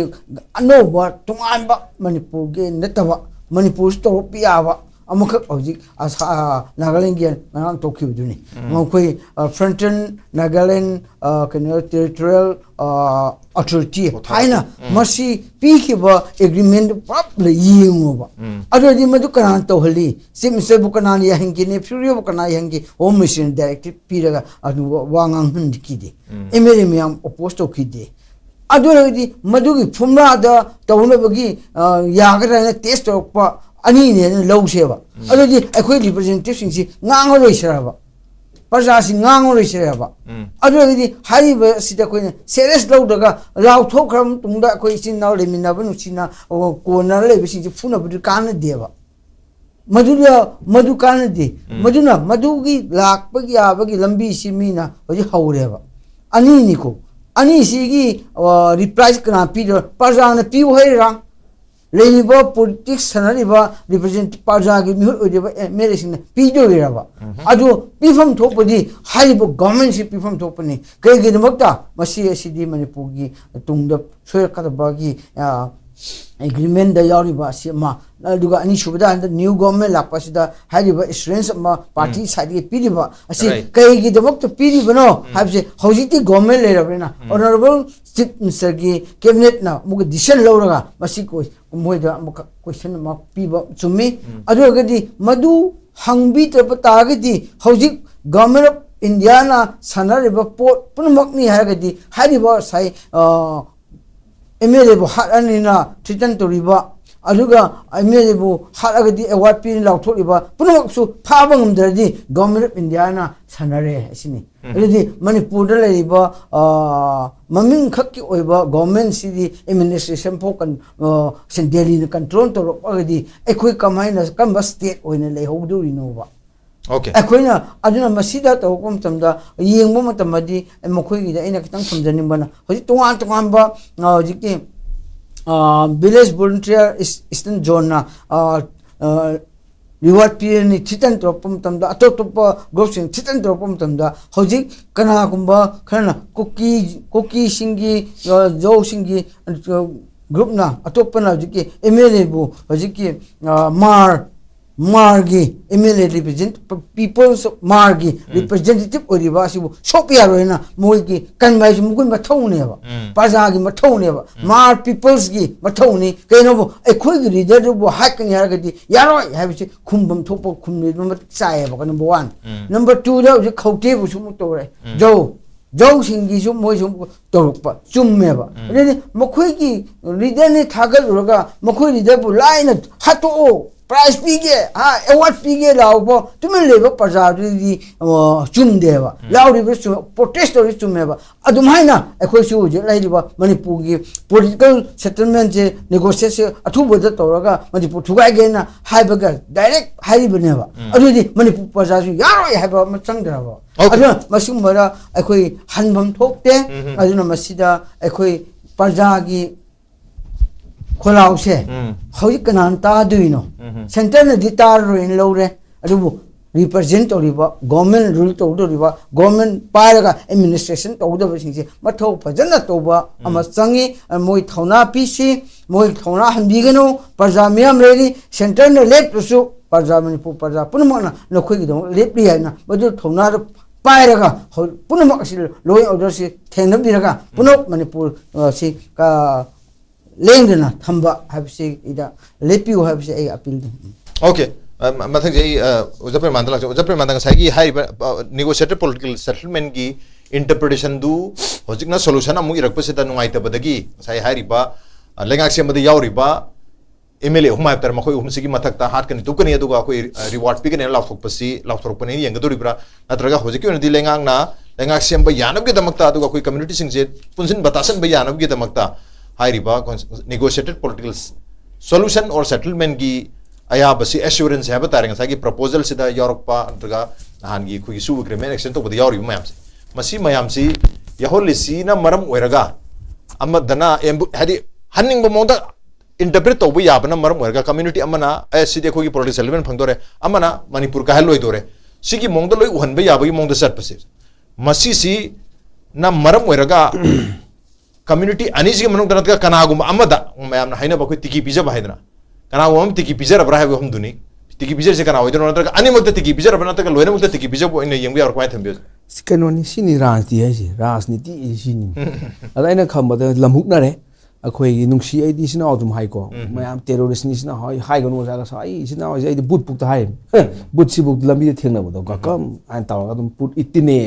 C: anoba tungan ba manipur ge netawa manipur sto piawa amukak hojik asa nagaland gian nang tokyo duni mokoi frontier nagaland territorial authority haina masi pikiba agreement properly yingoba adodi madu kanan to hali sim se bukanan ya hingi ne fury bukana yangi home mission directive piraga adu wangang hundikide emere miam opposed to kide adodi madugi phumra da tawunabagi yagra test pa ani ne low sheba adodi akhoi representative sing si ngang roi sharaba parja si ngang roi sharaba adodi hari ba sida koi serious low daga law thokram tungda koi sin naw le minna banu china ko na le bi sing si phuna bu kan deba madu kan de maduna madugi lak pa ya ba gi lambi si mina hoji haureba ani ni ko ani si gi reprise kana pi parja na pi hoi rang Leniba politics sanariba represent parjagi mihur odiba medicine pijo iraba adu pifam thopadi haibo government si pifam thopani kai gi namakta masi asidi manipugi tungda soyakata bagi agreement da yariba sima aduga ani shubda and new government lakpasida haiba insurance ma party side gi piriba asi kai gi namakta piriba no habse hojiti government lerabena honorable chief minister gi cabinet na muga decision lawraga masi ko moida muka question ma piba chumi adugadi madu hangbi tapatagadi hojik government of india na sanariba port punmakni hagadi hariba sai emele bo harani na tritan toriba aduga emele bo haragadi award pin lauthoriba punmaksu phaba ngamdadi government of india na sanare asini already manipur da laiba maming khakki oiba government city administration pokan sen delhi control to agadi ekhoi kamaina kamba state oina lei hogduri no ba
A: okay
C: ekhoina aduna masida to kom tamda yengbo matamadi mokhoi gi da ina kitang samjani bana hoji tongan ba jiki village volunteer eastern zone na reward period ni thitan tropum tamda atotop gopsing thitan tropum tamda hoji kana kumba khana cookie singi jo singi group na atopana jiki emele bu hoji margi emele represent people's margi representative oriba sibu sopia roina moigi kanmai mukun mathone ba paja gi mathone ba mar people's gi mathone kaino bo ekhoi gi leader bo hakni haragadi yaroi habisi khumbam thopo khumni number chai ba number 1 number 2 da ji khauti bu sum to re jo singi sum moi sum torukpa chumme ba re mokhoi gi leader ni thagal roga mokhoi leader bu line hato price pige award pige laubo tumen leba parjadi chumdeba lauri bes protest ori chumeba adumhaina ekhoi su je laiba manipur gi political settlement je negotiation athuboda toraga manipur thugai gena haibaga direct haibneba adudi manipur parjadi yaroi haiba machangdraba aduna masumara ekhoi hanbam thokte aduna masida ekhoi parjagi คนเราเช่เขาจะกันนันตาดูเนาะเซ็นเตอร์เนี่ยดิตาร์อินเราเลยอะไรบุ represent ตัวรีบว่า government rule ตัวรีบว่า government ไปแล้วก็ administration ตัวเดียวสิ่งที่มาทบพัฒนาตัวว่าอามาสังเกตมวยทาวนาพิเศษมวยทาวนาหันบีกันโน่ประจามีอะไรนี่เซ็นเตอร์เนี่ยเล็บตัวสุประจามันปุ๊บประจาปุ่นมันนะเราคุยกันตรงเล็บเรียนนะมาดูทาวนาไปแล้วก็เขาปุ่นมันสิลอยเอาด้วยสิเทนนับดีแล้วก็ปุ่นมันปุ๊บสิก็เล่งเลยนะทำว่าให้สิอีด้าเล็บอยู่ให้สิไอ้อภิลด์
A: โอเคมาทั้งใจอุจจาระมันตั้งอุจจาระมันตั้งใช้กี่ให้ negotiated political settlement กี่ interpretation ดูหัวจิกน่า solution อ่ะมุ้งรักประสิทธิ์นุ่งไอ้ตัวบัดกี้ใช้ให้ริบะเลี้ยงอาเซียนบัดยาวริบะMLA ผมหมายถึงมาคุยผมสิ่งมาทักตาฮัดกันทุกคนเนี่ยดูก็คุย reward ปีกันเนี่ยเราถูกภาษีเราถูกปนนี้ยังก็ดูริบะนั่นตระก้าหัวจิกอยู่ในดีเลี้ยงอ่างนะเลี้ยงอาเซียนไปยานับกี่ตมักตาดูก็คุย community สิ่งเจ็ดปุ่นสินบัตรสินไปยานับกี่ตมักตาให้ริบะ negotiated political solution or settlement กี่ayah basi assurance है बता रहे हैं कि proposal सीधा Europe पा अंतर्गत नाहन की कोई इशू agreement action तो बता यूरोप में हम सी यह लिसी ना मरम वेरगा अम्म दना हरी हनिंग बमोंदा interpret तो भी यापना मरम वेरगा community अम्म ना ऐसी देखो कि political settlement फंगदो रे अम्म ना मणिपुर का हेलो इधोरे सी की मोंदा लोई उहन भी याबी मोंदा सर पसे मसी सी ना मरम वेरगा community अनीस के मनों दरत का कनागुम अम्म दा मैं हम ना है ना बाकोई तिकी pizza बाहेदना karena awam tiki pijar apa rahayu awam duni tiki pijar sih karena awam itu orang terka ani mukti tiki pijar apa nanti kalau ini mukti tiki pijar ini yang biar orang itu biasa
D: sekarang ini sini राजनीति sini ada ini khambat lamuk nare अखोई नुंसी ऐदी सिना अदुम haiku मयाम terrorist नि सिना high गनो जागा साइ सिना ऐदी बुट पुक high बुट सि book लम्बी थेंना बदो गकम आइन ताव अदुम पुट इतिने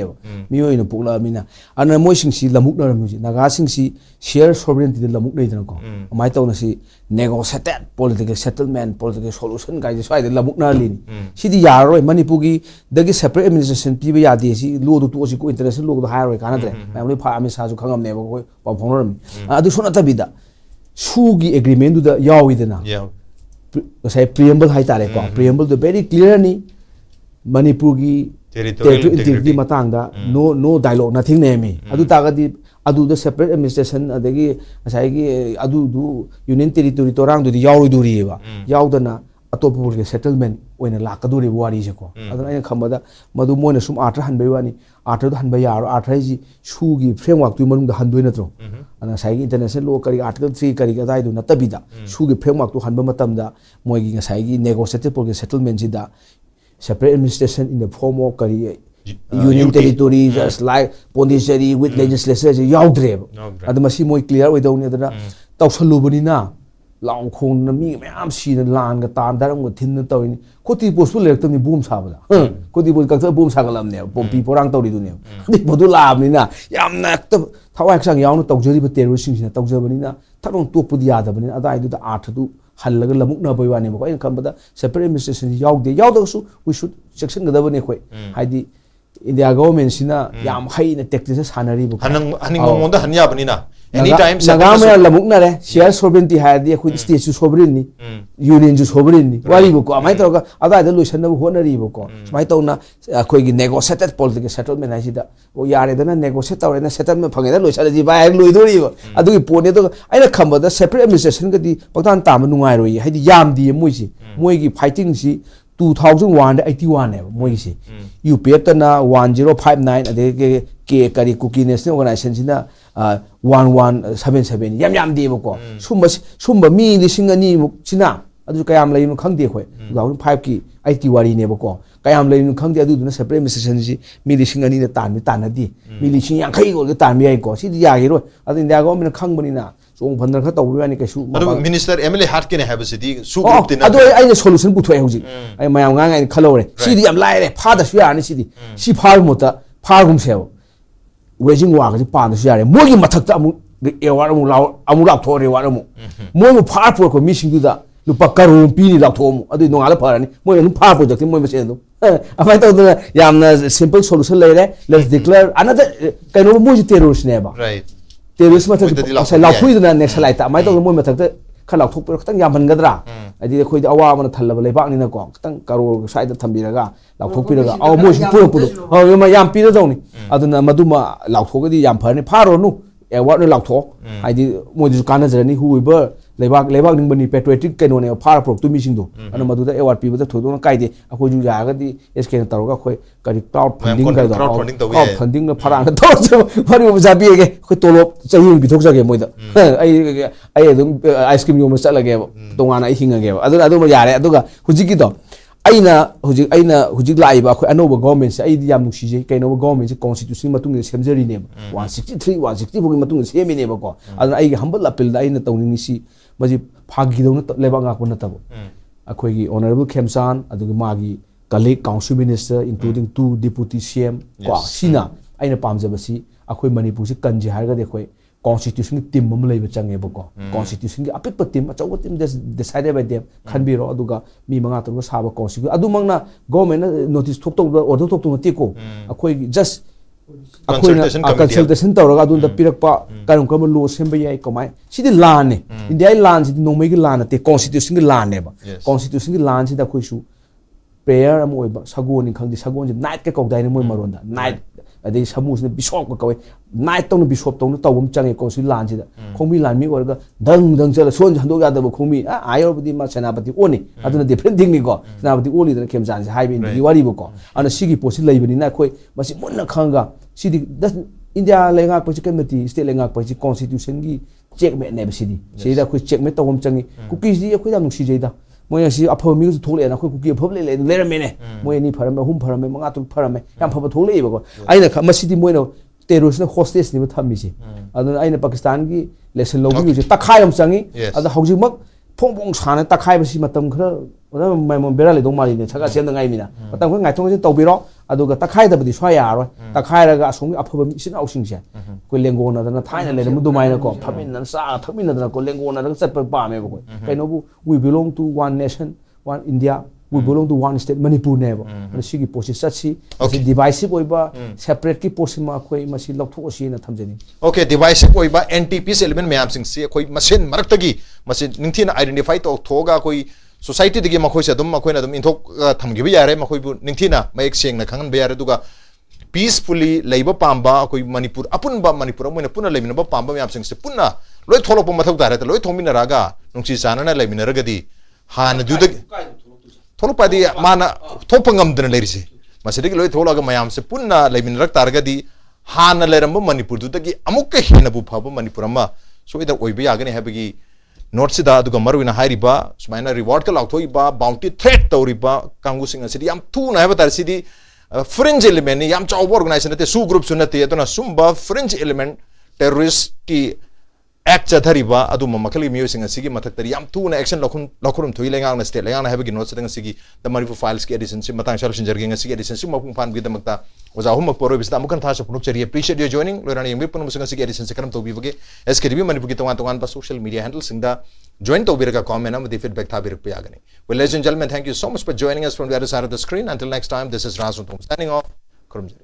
D: मियो इन पुकला मिना अन मोइ सिंसी लमुक नर मुजि नागा सिंसी शेयर सोवरेनिटी दे लमुक नै दन को माइ तावना सि negotiated political settlement political solution गाइ सि साइ लमुक नर लिनि सिदि यारोय मणिपुगी दगी सेपरेट एडमिनिस्ट्रेशन पिबे यादे सि लो दु तो सि को इंटरनेशनल लो दु हायरोय कानदरे माइमनि फा आमि साजु खंगम नेबो को पाव फोनरम अदु सोना तबिदा सुगी एग्रीमेंट दुदा याविदना say preamble hai tare ko preamble the very clearly manipurgi territorial integrity matang da no dialogue nothing name adu tagadi adu the separate administration adagi sai gi adu du union territory to rang du yawi duri ba yaudana atop ke settlement oina lakaduri wari je ko adana ina khambada madu moina sum atra hanbai wani atra da hanbai yaro atra ji sugi framework tu manung da handoi natro ana sai gi international law kari article 3 kari ga dai du natabida sugi framework tu hanba matam da moi gi sai gi negotiated for settlement ji da separate administration in the form of kari union territory just like Pondicherry with legislature ji yaudre adama si moi clear oi dau ni adana tawsalu bani na लाउ खोन नमी ma'am सी लान का तान दारम को thin तौनी कोती post lake तनी boom साबदा कोती post कक्थ boom सागलम ने पोपी पोरांग तौरी दुने दि बदु लाबनी ना याम ना त थवाक संग यावनु तौजरी ब टेररिस्ट सिंग तौजबनी ना थरों तोपुदि यादबनी अदाय दु आठ दु हल्लग लमुक न बयवानी बको इन खंबदा सेपरेट एडमिनिस्ट्रेशन यावदसु वी शुड सेक्शन गदबने खोय हाइदि इंडिया गवर्नमेंट सिना याम हाई ने टेक्टिस सानरी बको
A: हनिंग मोंदा हन्या बनी ना anytime
D: nagam ya lamuk na re share sovereignty ha di khud state su sovereign ni union ju sovereign ni wari bu ko amai to ga ada da lu san bu honari bu ko mai to na khoi gi negotiated political settlement ha si da o yare da na negotiate tawre na settlement phange da lu sa ji ba lu do ri adu gi pone to aina khamba da separate administration ga di paktan ta ma nungai roi ha di yam di moi si moi gi fighting si 2001 da 81 ne moi si UPF ta na 1059 ade ke kari cookie national organization sina 1177 yam di ko sumba mi lising ani sina adu kayam lai nu khang de khoi 2005 ki 80 wari ne ko kayam lai nu khang de adu na separate administration si mi lising ani na tan na di mi lising yang khai ko tan mi ai ko si ya gi ro adu india go mi khang bani na song phandar kha taw bi ani ka su
A: adu minister MLA hat ke ne have city su group tin
D: adu ai ne solution bu thoi hoji ai mayam nga ngai khalo re si di yam lai re pha da su ya ni si di si phar mo ta phar gum seo waging war ji pan su ya re mo gi mathak ta amu e war amu la thore war amu mo mo phar por ko mi sing du da lu pakaru pi ni la tho mu adu no ala phar ni mo nu phar project mo me se do amai ta du yam na simple solution lai re let's declare another kaino mo ji terrorist ne ba
A: right
D: terrorist mathak sai la thui da next lai ta amai ta mo mathak ta khala thok por khitang yam han gadra adi khoi da awa man thalla balai bak ni na ko khitang karo sai da thambi raga la thok pi raga aw mo shi puro puro ho ma yam pi da dong ni aduna maduma la thok di yam phar ni pharo nu e wa no la thok adi mo di kana jani hu लेबाग निंबनी patriotic कैनोने फार प्रोक तुमी सिंदो अन मदुदा award पीबदा थोदोना कायदे अखोय जु यागदी SK न तरोगा खोय करी क्राउड फंडिंग का क्राउड फंडिंग न फरांग तो फरि बुजा बिगे खोय तोलो चही बिथोक जगे मोइदा आई अदुम आइसक्रीम योम चलगे तोंगाना हिंगगे अदु यारे अदुगा हुजिकी तो अना हुजिक लाइब अखोय अनोब गवर्नमेंट से आई याम नुसीजे कैनो गवर्नमेंट से कॉन्स्टिट्यूशन मतुंग सेमजरीने 163 160 बोगी मतुंग सेमिनेबा को अदुना आई हम्बल अपील दा आइना तौनिंगसी मजी फागीदौना लेबा गाको नतबो अखोयगी ऑनरेबल खेमसान अदुगी मागी collect council minister including 2 deputy CM को सिना आइना पामजबसी अखोय मणिपुर से कंजे हारगा देखोय कॉन्स्टिट्यूशन की टीम हम लेबा चंगेबको कॉन्स्टिट्यूशन की अपिक टीम अचौब टीम डिसाइडेड बाय देम खनबिरो अदुगा मी मंगा तरुगा साबा कॉन्स्टिट्यूशन अदुमंगना गवर्नमेंट नोटिस थोक्तो ऑर्डर थोक्तो नतेको अखोय जस्ट कंसल्टेशन तौरगा अदुंदा पिरकपा करम करम लो सेम याय कमाय सिदि लाने इंडिया लान सिदि नोमई की लान ते कॉन्स्टिट्यूशन की लान नेबा कॉन्स्टिट्यूशन की लान सिदा खोइसु प्रेयर अम ओइबा सगोनि खंगदि सगोन जे नाइट के कौदाइने मोय मरोंदा नाइट अदे समुसने बिशॉप को कवे नाइट तौन बिशॉप तौन तौम चंगे कौसी लान सिदा खोमी लान मी ओरगा दंग दंग चला सोन हंदो यादब खोमी आयोबदि मा सेनापति ओनी अदुना डिफरेंट थिंग नि को सेनापति ओली दन खेमजान से हाइबे नि वारी बको अन सिगी पोसि लैबनि ना खोय मसि मुन्ना खंगा सिदि इंडिया लेंगा पछि कमिटी स्टेट लेंगा पछि कॉन्स्टिट्यूशन की चेकमेट ने बसिदि सिदा खोय चेकमेट तौम चंगी कुकीज दि खोय दांग सिजेदा मोय असि अफो मिउ थोले ना खोय कुकी अफो ले लेरमेने मोय नि फरमे हुम फरमे मंगा तु फरमे याम फबो थोले बको आइना मसिदि मोयनो टेरोरिस्ट होस्टेज नि थमिसि अदुना आइना पाकिस्तान की लेसन लोबि जे तखाय हम चंगी अदा हौजिमक फोंग साना तखाय बसि मतम खरा मैमोन बेरा लेदो माली ने छगा सेम नगाई मिना मतम खर गाइथों जे तौबिरो अदुगा तखाय दबदि स्वा यारो तखाय रगा असोंग अफबा मिसिन औसिंग से कोइ लेंगोना दना थाइना ले मुदुमाइना को फमिन सा थमिन दना को लेंगोना दना चप पामे बको कैनोबु we belong to one nation one India we belong to one state Manipur nebo sigi posi sachi divisive oiba separate ki posi ma khoi masi lokthok si na thamjani
A: okay divisive oiba NTP element mayam sing si khoi masin maraktagi masin ningthina identify to thoga khoi society digi makhoi se dum makhoi na dum inthok thamgi bi yare makhoi bu ningthina mayek seng na khangan be yare duga peacefully leiba pamba khoi Manipur apunba Manipur moina puna leimina ba pamba mayam sing se punna loi tholop mathok dare ta loi thomina raga nungsi sana na leimina ragadi han du थोलो पादी माना थोपंगम दन लेरिसे मसिदगी लोय थोलागा मयाम से पुन्ना lamin रक तारगदी हाना लेरम मणिपुर दुदगी अमुक हेनबु फब मणिपुर अमा सोइदा ओइबे यागने हेबगी north सिदा दुगा मरुइना हाइरिबा सुमाइना reward का लाउथोइबा bounty threat तौरिबा कांगु सिंग सिदी याम थुना हेबा तारसिदी फ्रिंज एलिमेंट नि याम चाव ऑर्गेनाइजेशन नते सु ग्रुप सुनते अदुना सुंबा फ्रिंज एलिमेंट टेररिस्ट की एक्ट चथरिबा अदुम मखली म्यूजिंग असिगी मथक्तरी याम तुना एक्शन लखुरम थुई लेंगांग न स्टेट लेंगांग हैबगी नोट सदंग सिगी द मणिपुर फाइल्स की एडिशन से मतंग सॉल्यूशन जर्गिंग असिगी एडिशन से मपुंग फान बिदमक्ता ओजा हुम पोरो बिस्ता मुकन थास पुनुक चरी अप्रिशिएट योर जॉइनिंग लोरानी यंग पुनुम संग सिगी एडिशन से करम तो बिबगे एसकेडीबी मणिपुर की तवान तवान पर सोशल मीडिया हैंडल सिंगदा join to birka comment am the feedback thabir pe agani well ladies and gentlemen thank you so much for joining us from the other side of the screen until next time this is Razun Tom signing off Kurumjari